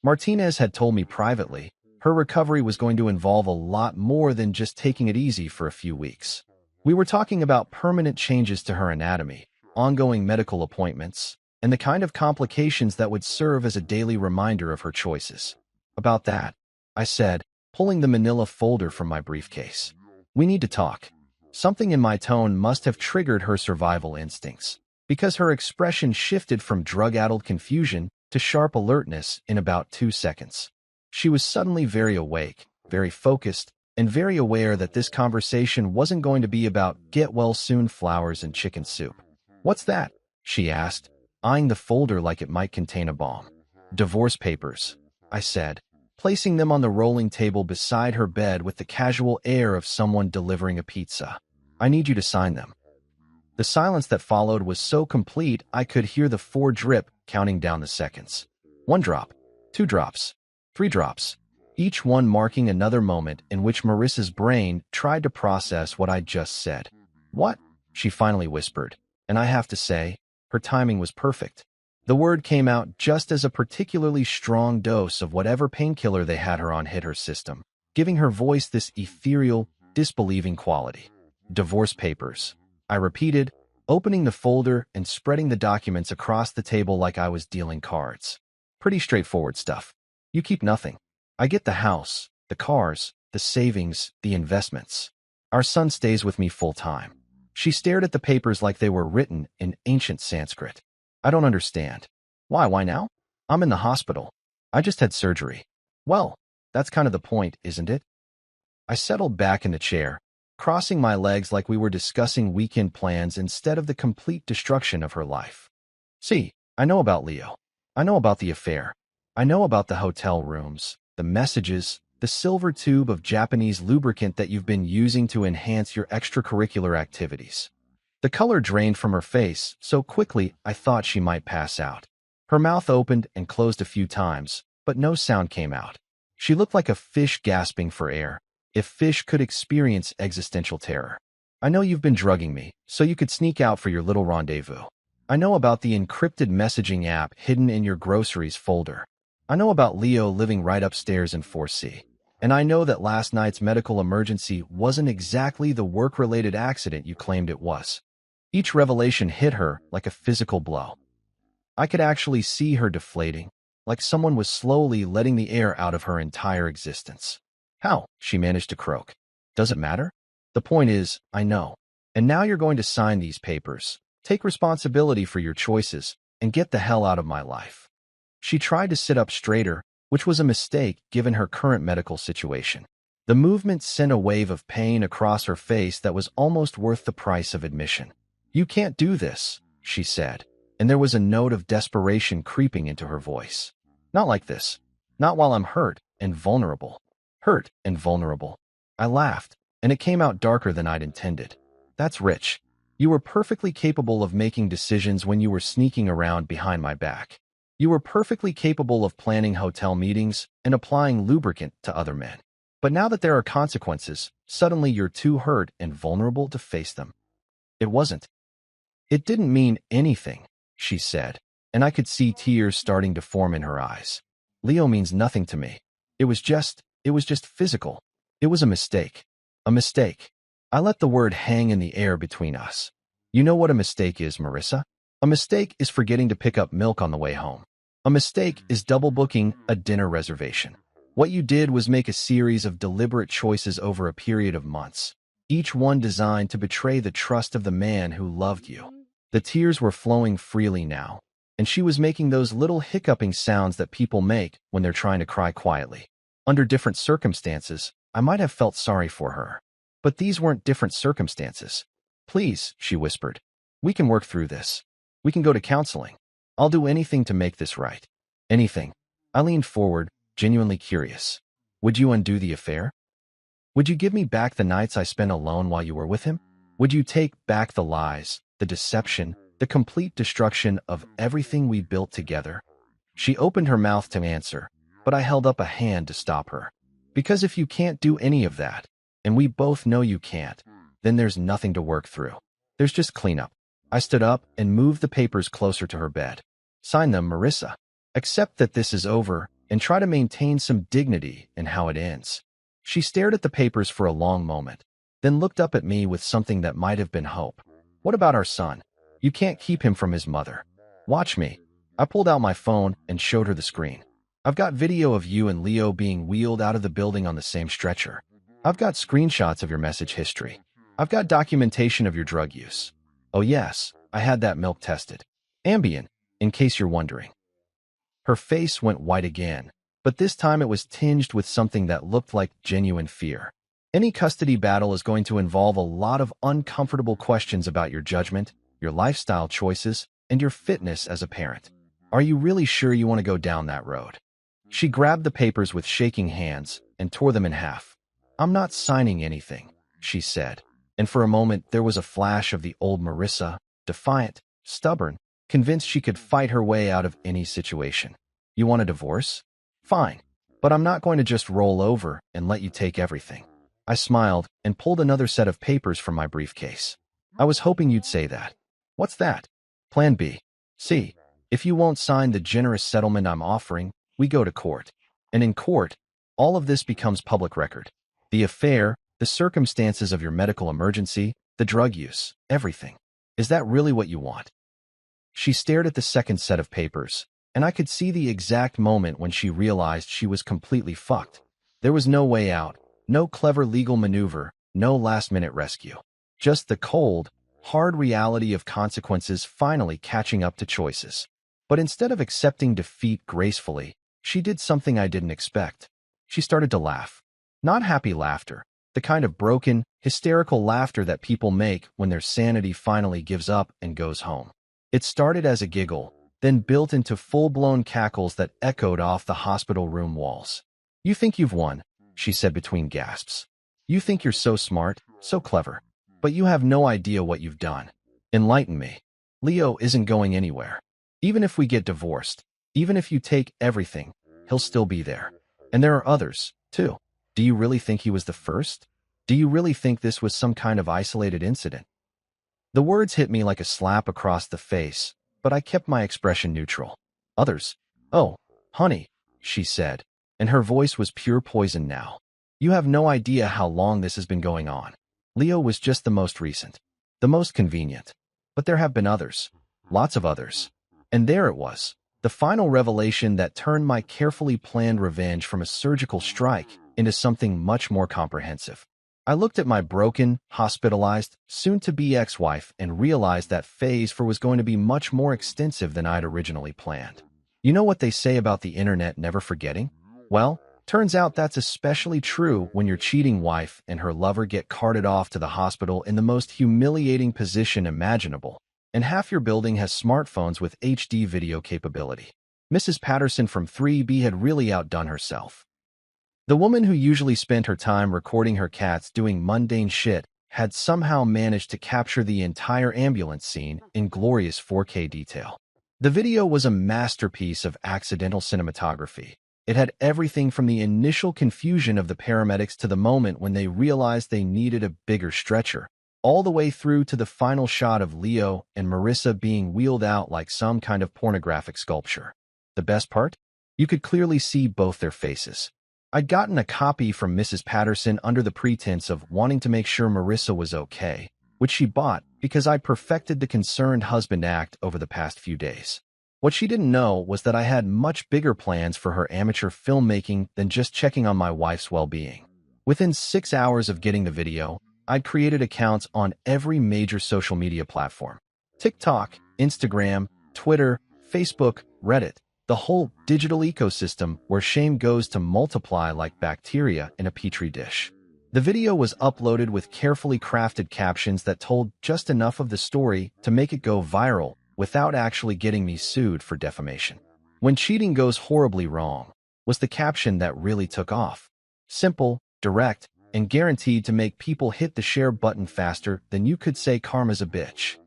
Martinez had told me privately, her recovery was going to involve a lot more than just taking it easy for a few weeks. We were talking about permanent changes to her anatomy, ongoing medical appointments, and the kind of complications that would serve as a daily reminder of her choices. "About that," I said, pulling the manila folder from my briefcase. "We need to talk." Something in my tone must have triggered her survival instincts, because her expression shifted from drug-addled confusion to sharp alertness in about 2 seconds. She was suddenly very awake, very focused, and very aware that this conversation wasn't going to be about get-well-soon flowers and chicken soup. "What's that?" she asked, eyeing the folder like it might contain a bomb. "Divorce papers," I said, placing them on the rolling table beside her bed with the casual air of someone delivering a pizza. "I need you to sign them." The silence that followed was so complete I could hear the 4 drip counting down the seconds. 1 drop, 2 drops, 3 drops, each one marking another moment in which Marissa's brain tried to process what I'd just said. "What?" she finally whispered, and I have to say, her timing was perfect. The word came out just as a particularly strong dose of whatever painkiller they had her on hit her system, giving her voice this ethereal, disbelieving quality. "Divorce papers," I repeated, opening the folder and spreading the documents across the table like I was dealing cards. "Pretty straightforward stuff. You keep nothing. I get the house, the cars, the savings, the investments. Our son stays with me full-time." She stared at the papers like they were written in ancient Sanskrit. "I don't understand." Why now?" "I'm in the hospital. I just had surgery." "Well, that's kind of the point, isn't it?" I settled back in the chair, crossing my legs like we were discussing weekend plans instead of the complete destruction of her life. "See, I know about Leo. I know about the affair. I know about the hotel rooms, the messages, the silver tube of Japanese lubricant that you've been using to enhance your extracurricular activities." The color drained from her face so quickly I thought she might pass out. Her mouth opened and closed a few times, but no sound came out. She looked like a fish gasping for air, if fish could experience existential terror. "I know you've been drugging me, so you could sneak out for your little rendezvous. I know about the encrypted messaging app hidden in your groceries folder. I know about Leo living right upstairs in 4C. And I know that last night's medical emergency wasn't exactly the work-related accident you claimed it was." Each revelation hit her like a physical blow. I could actually see her deflating, like someone was slowly letting the air out of her entire existence. How? She managed to croak. Does it matter? The point is, I know. And now you're going to sign these papers, take responsibility for your choices, and get the hell out of my life. She tried to sit up straighter, which was a mistake given her current medical situation. The movement sent a wave of pain across her face that was almost worth the price of admission. You can't do this, she said, and there was a note of desperation creeping into her voice. Not like this. Not while I'm hurt and vulnerable. Hurt and vulnerable. I laughed, and it came out darker than I'd intended. That's rich. You were perfectly capable of making decisions when you were sneaking around behind my back. You were perfectly capable of planning hotel meetings and applying lubricant to other men. But now that there are consequences, suddenly you're too hurt and vulnerable to face them. It wasn't. It didn't mean anything, she said, and I could see tears starting to form in her eyes. Leo means nothing to me. It was just physical. It was a mistake. A mistake. I let the word hang in the air between us. You know what a mistake is, Marissa? A mistake is forgetting to pick up milk on the way home. A mistake is double booking a dinner reservation. What you did was make a series of deliberate choices over a period of months, each one designed to betray the trust of the man who loved you. The tears were flowing freely now, and she was making those little hiccuping sounds that people make when they're trying to cry quietly. Under different circumstances, I might have felt sorry for her. But these weren't different circumstances. Please, she whispered. We can work through this. We can go to counseling. I'll do anything to make this right. Anything. I leaned forward, genuinely curious. Would you undo the affair? Would you give me back the nights I spent alone while you were with him? Would you take back the lies, the deception, the complete destruction of everything we built together? She opened her mouth to answer, but I held up a hand to stop her. Because if you can't do any of that, and we both know you can't, then there's nothing to work through. There's just cleanup. I stood up and moved the papers closer to her bed. Sign them, Marissa. Accept that this is over and try to maintain some dignity in how it ends. She stared at the papers for a long moment, then looked up at me with something that might have been hope. What about our son? You can't keep him from his mother. Watch me. I pulled out my phone and showed her the screen. I've got video of you and Leo being wheeled out of the building on the same stretcher. I've got screenshots of your message history. I've got documentation of your drug use. Oh yes, I had that milk tested. Ambien, in case you're wondering. Her face went white again, but this time it was tinged with something that looked like genuine fear. Any custody battle is going to involve a lot of uncomfortable questions about your judgment, your lifestyle choices, and your fitness as a parent. Are you really sure you want to go down that road? She grabbed the papers with shaking hands and tore them in half. I'm not signing anything, she said, and for a moment there was a flash of the old Marissa, defiant, stubborn, convinced she could fight her way out of any situation. You want a divorce? Fine, but I'm not going to just roll over and let you take everything. I smiled and pulled another set of papers from my briefcase. I was hoping you'd say that. What's that? Plan B. See, if you won't sign the generous settlement I'm offering, we go to court. And in court, all of this becomes public record. The affair, the circumstances of your medical emergency, the drug use, everything. Is that really what you want? She stared at the second set of papers, and I could see the exact moment when she realized she was completely fucked. There was no way out, no clever legal maneuver, no last-minute rescue. Just the cold, hard reality of consequences finally catching up to choices. But instead of accepting defeat gracefully, she did something I didn't expect. She started to laugh. Not happy laughter, the kind of broken, hysterical laughter that people make when their sanity finally gives up and goes home. It started as a giggle, then built into full-blown cackles that echoed off the hospital room walls. You think you've won, she said between gasps. You think you're so smart, so clever. But you have no idea what you've done. Enlighten me. Leo isn't going anywhere. Even if we get divorced, even if you take everything, he'll still be there. And there are others, too. Do you really think he was the first? Do you really think this was some kind of isolated incident? The words hit me like a slap across the face, but I kept my expression neutral. Others? Oh, honey, she said, and her voice was pure poison now. You have no idea how long this has been going on. Leo was just the most recent, the most convenient. But there have been others. Lots of others. And there it was. The final revelation that turned my carefully planned revenge from a surgical strike into something much more comprehensive. I looked at my broken, hospitalized, soon-to-be ex-wife and realized that phase 4 was going to be much more extensive than I'd originally planned. You know what they say about the internet never forgetting? Well, turns out that's especially true when your cheating wife and her lover get carted off to the hospital in the most humiliating position imaginable, and half your building has smartphones with HD video capability. Mrs. Patterson from 3B had really outdone herself. The woman who usually spent her time recording her cats doing mundane shit had somehow managed to capture the entire ambulance scene in glorious 4K detail. The video was a masterpiece of accidental cinematography. It had everything from the initial confusion of the paramedics to the moment when they realized they needed a bigger stretcher, all the way through to the final shot of Leo and Marissa being wheeled out like some kind of pornographic sculpture. The best part? You could clearly see both their faces. I'd gotten a copy from Mrs. Patterson under the pretense of wanting to make sure Marissa was okay, which she bought because I perfected the concerned husband act over the past few days. What she didn't know was that I had much bigger plans for her amateur filmmaking than just checking on my wife's well-being. Within 6 hours of getting the video, I'd created accounts on every major social media platform: TikTok, Instagram, Twitter, Facebook, Reddit, the whole digital ecosystem where shame goes to multiply like bacteria in a petri dish. The video was uploaded with carefully crafted captions that told just enough of the story to make it go viral without actually getting me sued for defamation. "When cheating goes horribly wrong" was the caption that really took off. Simple, direct, and guaranteed to make people hit the share button faster than you could say karma's a bitch.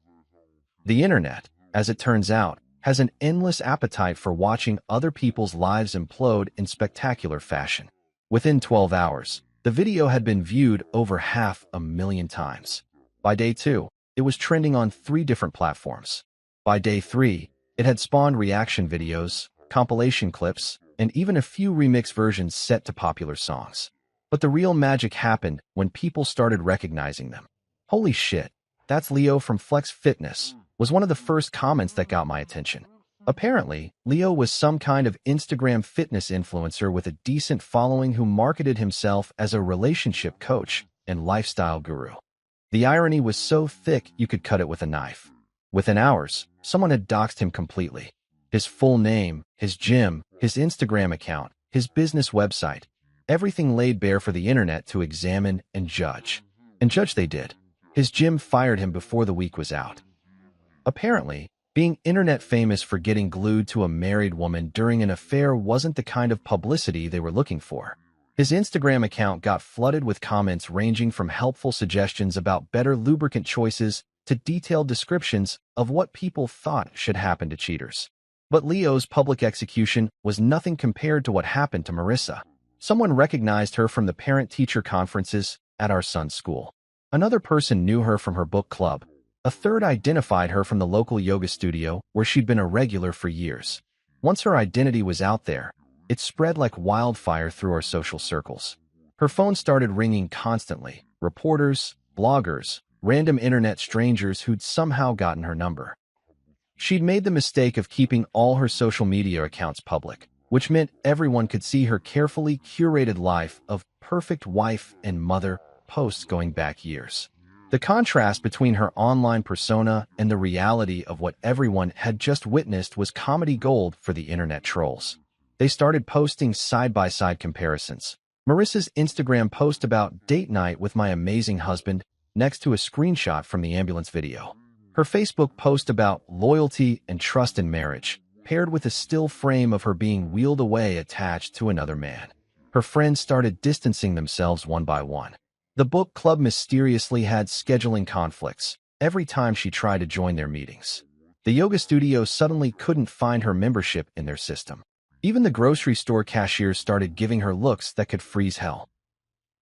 The internet, as it turns out, has an endless appetite for watching other people's lives implode in spectacular fashion. Within 12 hours, the video had been viewed over 500,000 times. By day 2, it was trending on 3 different platforms. By day 3, it had spawned reaction videos, compilation clips, and even a few remix versions set to popular songs. But the real magic happened when people started recognizing them. "Holy shit, that's Leo from Flex Fitness," was one of the first comments that got my attention. Apparently, Leo was some kind of Instagram fitness influencer with a decent following who marketed himself as a relationship coach and lifestyle guru. The irony was so thick you could cut it with a knife. Within hours, someone had doxed him completely. His full name, his gym, his Instagram account, his business website, everything laid bare for the internet to examine and judge. And judge they did. His gym fired him before the week was out. Apparently, being internet famous for getting glued to a married woman during an affair wasn't the kind of publicity they were looking for. His Instagram account got flooded with comments ranging from helpful suggestions about better lubricant choices to detailed descriptions of what people thought should happen to cheaters. But Leo's public execution was nothing compared to what happened to Marissa. Someone recognized her from the parent-teacher conferences at our son's school. Another person knew her from her book club. A third identified her from the local yoga studio where she'd been a regular for years. Once her identity was out there, it spread like wildfire through our social circles. Her phone started ringing constantly. Reporters, bloggers, random internet strangers who'd somehow gotten her number. She'd made the mistake of keeping all her social media accounts public, which meant everyone could see her carefully curated life of perfect wife and mother posts going back years. The contrast between her online persona and the reality of what everyone had just witnessed was comedy gold for the internet trolls. They started posting side-by-side comparisons. Marissa's Instagram post about date night with my amazing husband next to a screenshot from the ambulance video. Her Facebook post about loyalty and trust in marriage, paired with a still frame of her being wheeled away attached to another man. Her friends started distancing themselves one by one. The book club mysteriously had scheduling conflicts every time she tried to join their meetings. The yoga studio suddenly couldn't find her membership in their system. Even the grocery store cashiers started giving her looks that could freeze hell.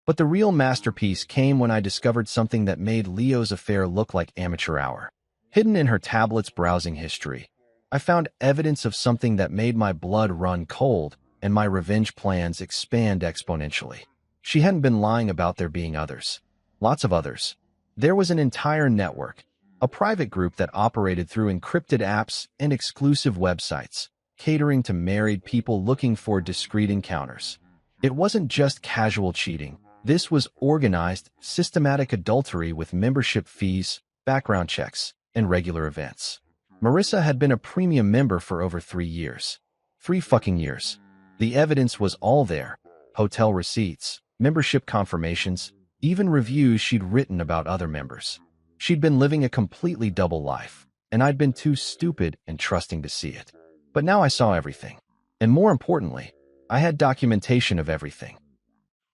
But the real masterpiece came when I discovered something that made Leo's affair look like amateur hour. Hidden in her tablet's browsing history, I found evidence of something that made my blood run cold and my revenge plans expand exponentially. She hadn't been lying about there being others. Lots of others. There was an entire network. a private group that operated through encrypted apps and exclusive websites, catering to married people looking for discreet encounters. It wasn't just casual cheating. This was organized, systematic adultery with membership fees, background checks, and regular events. Marissa had been a premium member for over 3 years. 3 fucking years. The evidence was all there. Hotel receipts, membership confirmations, even reviews she'd written about other members. She'd been living a completely double life, and I'd been too stupid and trusting to see it. But now I saw everything. And more importantly, I had documentation of everything.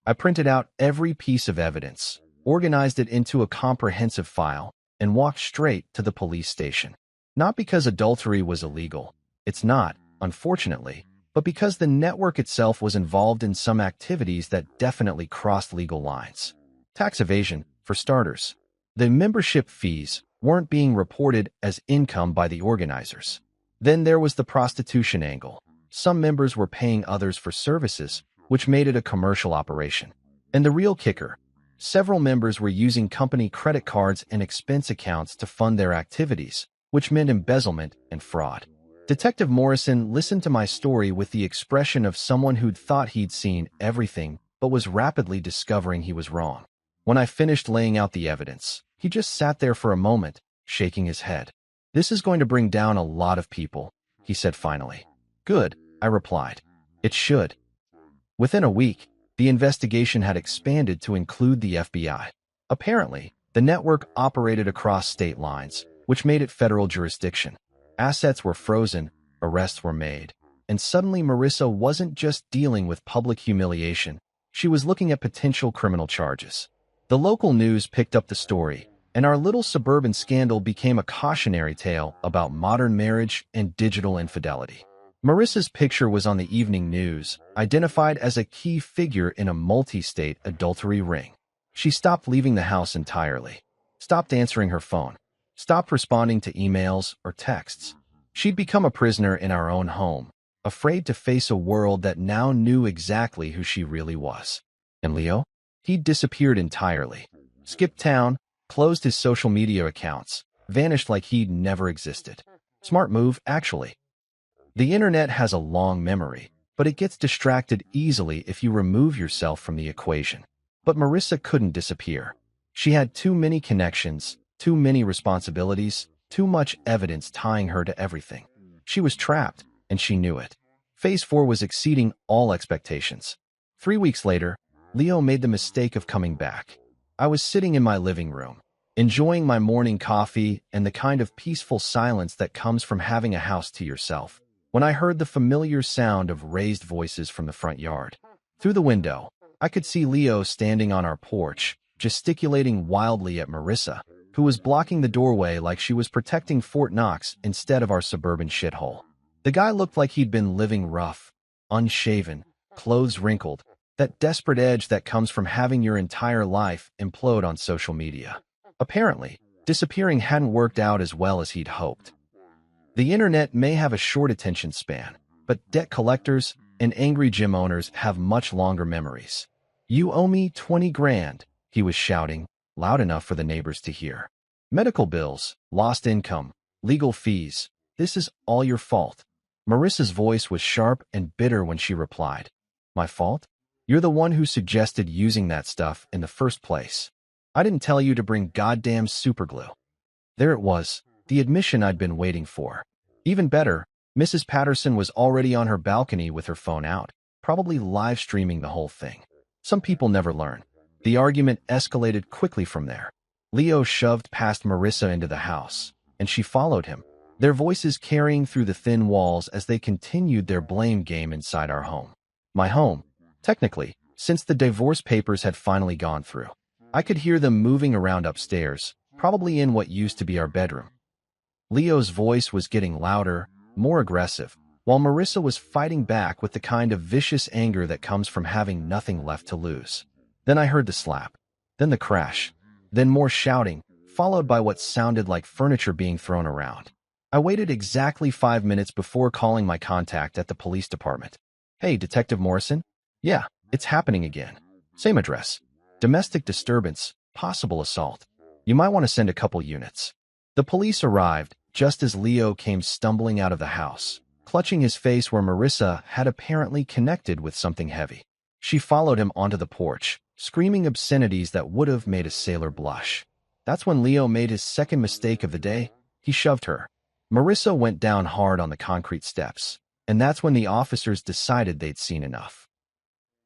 I printed out every piece of evidence, organized it into a comprehensive file, and walked straight to the police station. Not because adultery was illegal. It's not, unfortunately, but because the network itself was involved in some activities that definitely crossed legal lines. Tax evasion, for starters. The membership fees weren't being reported as income by the organizers. Then there was the prostitution angle. Some members were paying others for services, which made it a commercial operation. And the real kicker, several members were using company credit cards and expense accounts to fund their activities, which meant embezzlement and fraud. Detective Morrison listened to my story with the expression of someone who'd thought he'd seen everything, but was rapidly discovering he was wrong. When I finished laying out the evidence, he just sat there for a moment, shaking his head. "This is going to bring down a lot of people," he said finally. "Good," I replied. "It should." Within a week, the investigation had expanded to include the FBI. Apparently, the network operated across state lines, which made it federal jurisdiction. Assets were frozen, arrests were made, and suddenly Marissa wasn't just dealing with public humiliation, she was looking at potential criminal charges. The local news picked up the story, and our little suburban scandal became a cautionary tale about modern marriage and digital infidelity. Marissa's picture was on the evening news, identified as a key figure in a multi-state adultery ring. She stopped leaving the house entirely, stopped answering her phone, stopped responding to emails or texts. She'd become a prisoner in our own home, afraid to face a world that now knew exactly who she really was. And Leo? He'd disappeared entirely, skipped town, closed his social media accounts, vanished like he'd never existed. Smart move, actually. The internet has a long memory, but it gets distracted easily if you remove yourself from the equation. But Marissa couldn't disappear. She had too many connections, too many responsibilities, too much evidence tying her to everything. She was trapped, and she knew it. Phase 4 was exceeding all expectations. 3 weeks later, Leo made the mistake of coming back. I was sitting in my living room, enjoying my morning coffee and the kind of peaceful silence that comes from having a house to yourself, when I heard the familiar sound of raised voices from the front yard. Through the window, I could see Leo standing on our porch, gesticulating wildly at Marissa, who was blocking the doorway like she was protecting Fort Knox instead of our suburban shithole. The guy looked like he'd been living rough, unshaven, clothes wrinkled, that desperate edge that comes from having your entire life implode on social media. Apparently, disappearing hadn't worked out as well as he'd hoped. The internet may have a short attention span, but debt collectors and angry gym owners have much longer memories. "You owe me 20 grand, he was shouting, loud enough for the neighbors to hear. "Medical bills, lost income, legal fees. This is all your fault." Marissa's voice was sharp and bitter when she replied. "My fault? You're the one who suggested using that stuff in the first place. I didn't tell you to bring goddamn superglue." There it was, the admission I'd been waiting for. Even better, Mrs. Patterson was already on her balcony with her phone out, probably live streaming the whole thing. Some people never learn. The argument escalated quickly from there. Leo shoved past Marissa into the house, and she followed him, their voices carrying through the thin walls as they continued their blame game inside our home. My home, technically, since the divorce papers had finally gone through. I could hear them moving around upstairs, probably in what used to be our bedroom. Leo's voice was getting louder, more aggressive, while Marissa was fighting back with the kind of vicious anger that comes from having nothing left to lose. Then I heard the slap, then the crash, then more shouting, followed by what sounded like furniture being thrown around. I waited exactly 5 minutes before calling my contact at the police department. "Hey, Detective Morrison? Yeah, it's happening again. Same address. Domestic disturbance, possible assault. You might want to send a couple units." The police arrived just as Leo came stumbling out of the house, clutching his face where Marissa had apparently connected with something heavy. She followed him onto the porch, screaming obscenities that would have made a sailor blush. That's when Leo made his second mistake of the day. He shoved her. Marissa went down hard on the concrete steps, and that's when the officers decided they'd seen enough.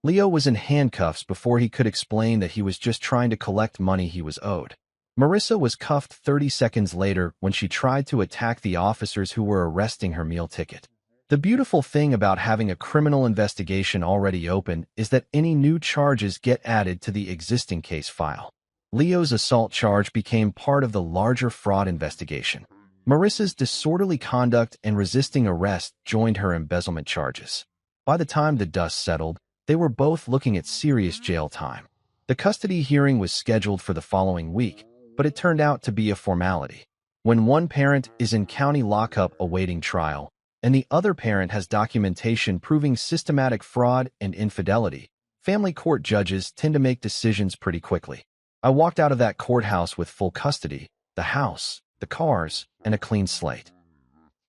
Leo was in handcuffs before he could explain that he was just trying to collect money he was owed. Marissa was cuffed 30 seconds later when she tried to attack the officers who were arresting her meal ticket. The beautiful thing about having a criminal investigation already open is that any new charges get added to the existing case file. Leo's assault charge became part of the larger fraud investigation. Marissa's disorderly conduct and resisting arrest joined her embezzlement charges. By the time the dust settled, they were both looking at serious jail time. The custody hearing was scheduled for the following week, but it turned out to be a formality. When one parent is in county lockup awaiting trial, and the other parent has documentation proving systematic fraud and infidelity, family court judges tend to make decisions pretty quickly. I walked out of that courthouse with full custody, the house, the cars, and a clean slate.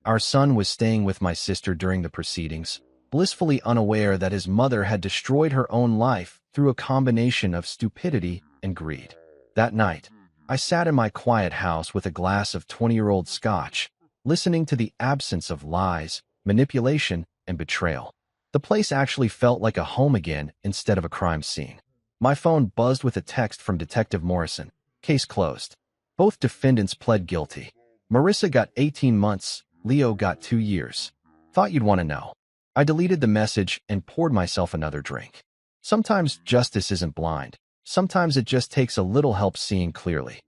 Our son was staying with my sister during the proceedings, blissfully unaware that his mother had destroyed her own life through a combination of stupidity and greed. That night, I sat in my quiet house with a glass of 20-year-old scotch, listening to the absence of lies, manipulation, and betrayal. The place actually felt like a home again instead of a crime scene. My phone buzzed with a text from Detective Morrison. Case closed. Both defendants pled guilty. Marissa got 18 months, Leo got 2 years. Thought you'd want to know. I deleted the message and poured myself another drink. Sometimes justice isn't blind. Sometimes it just takes a little help seeing clearly.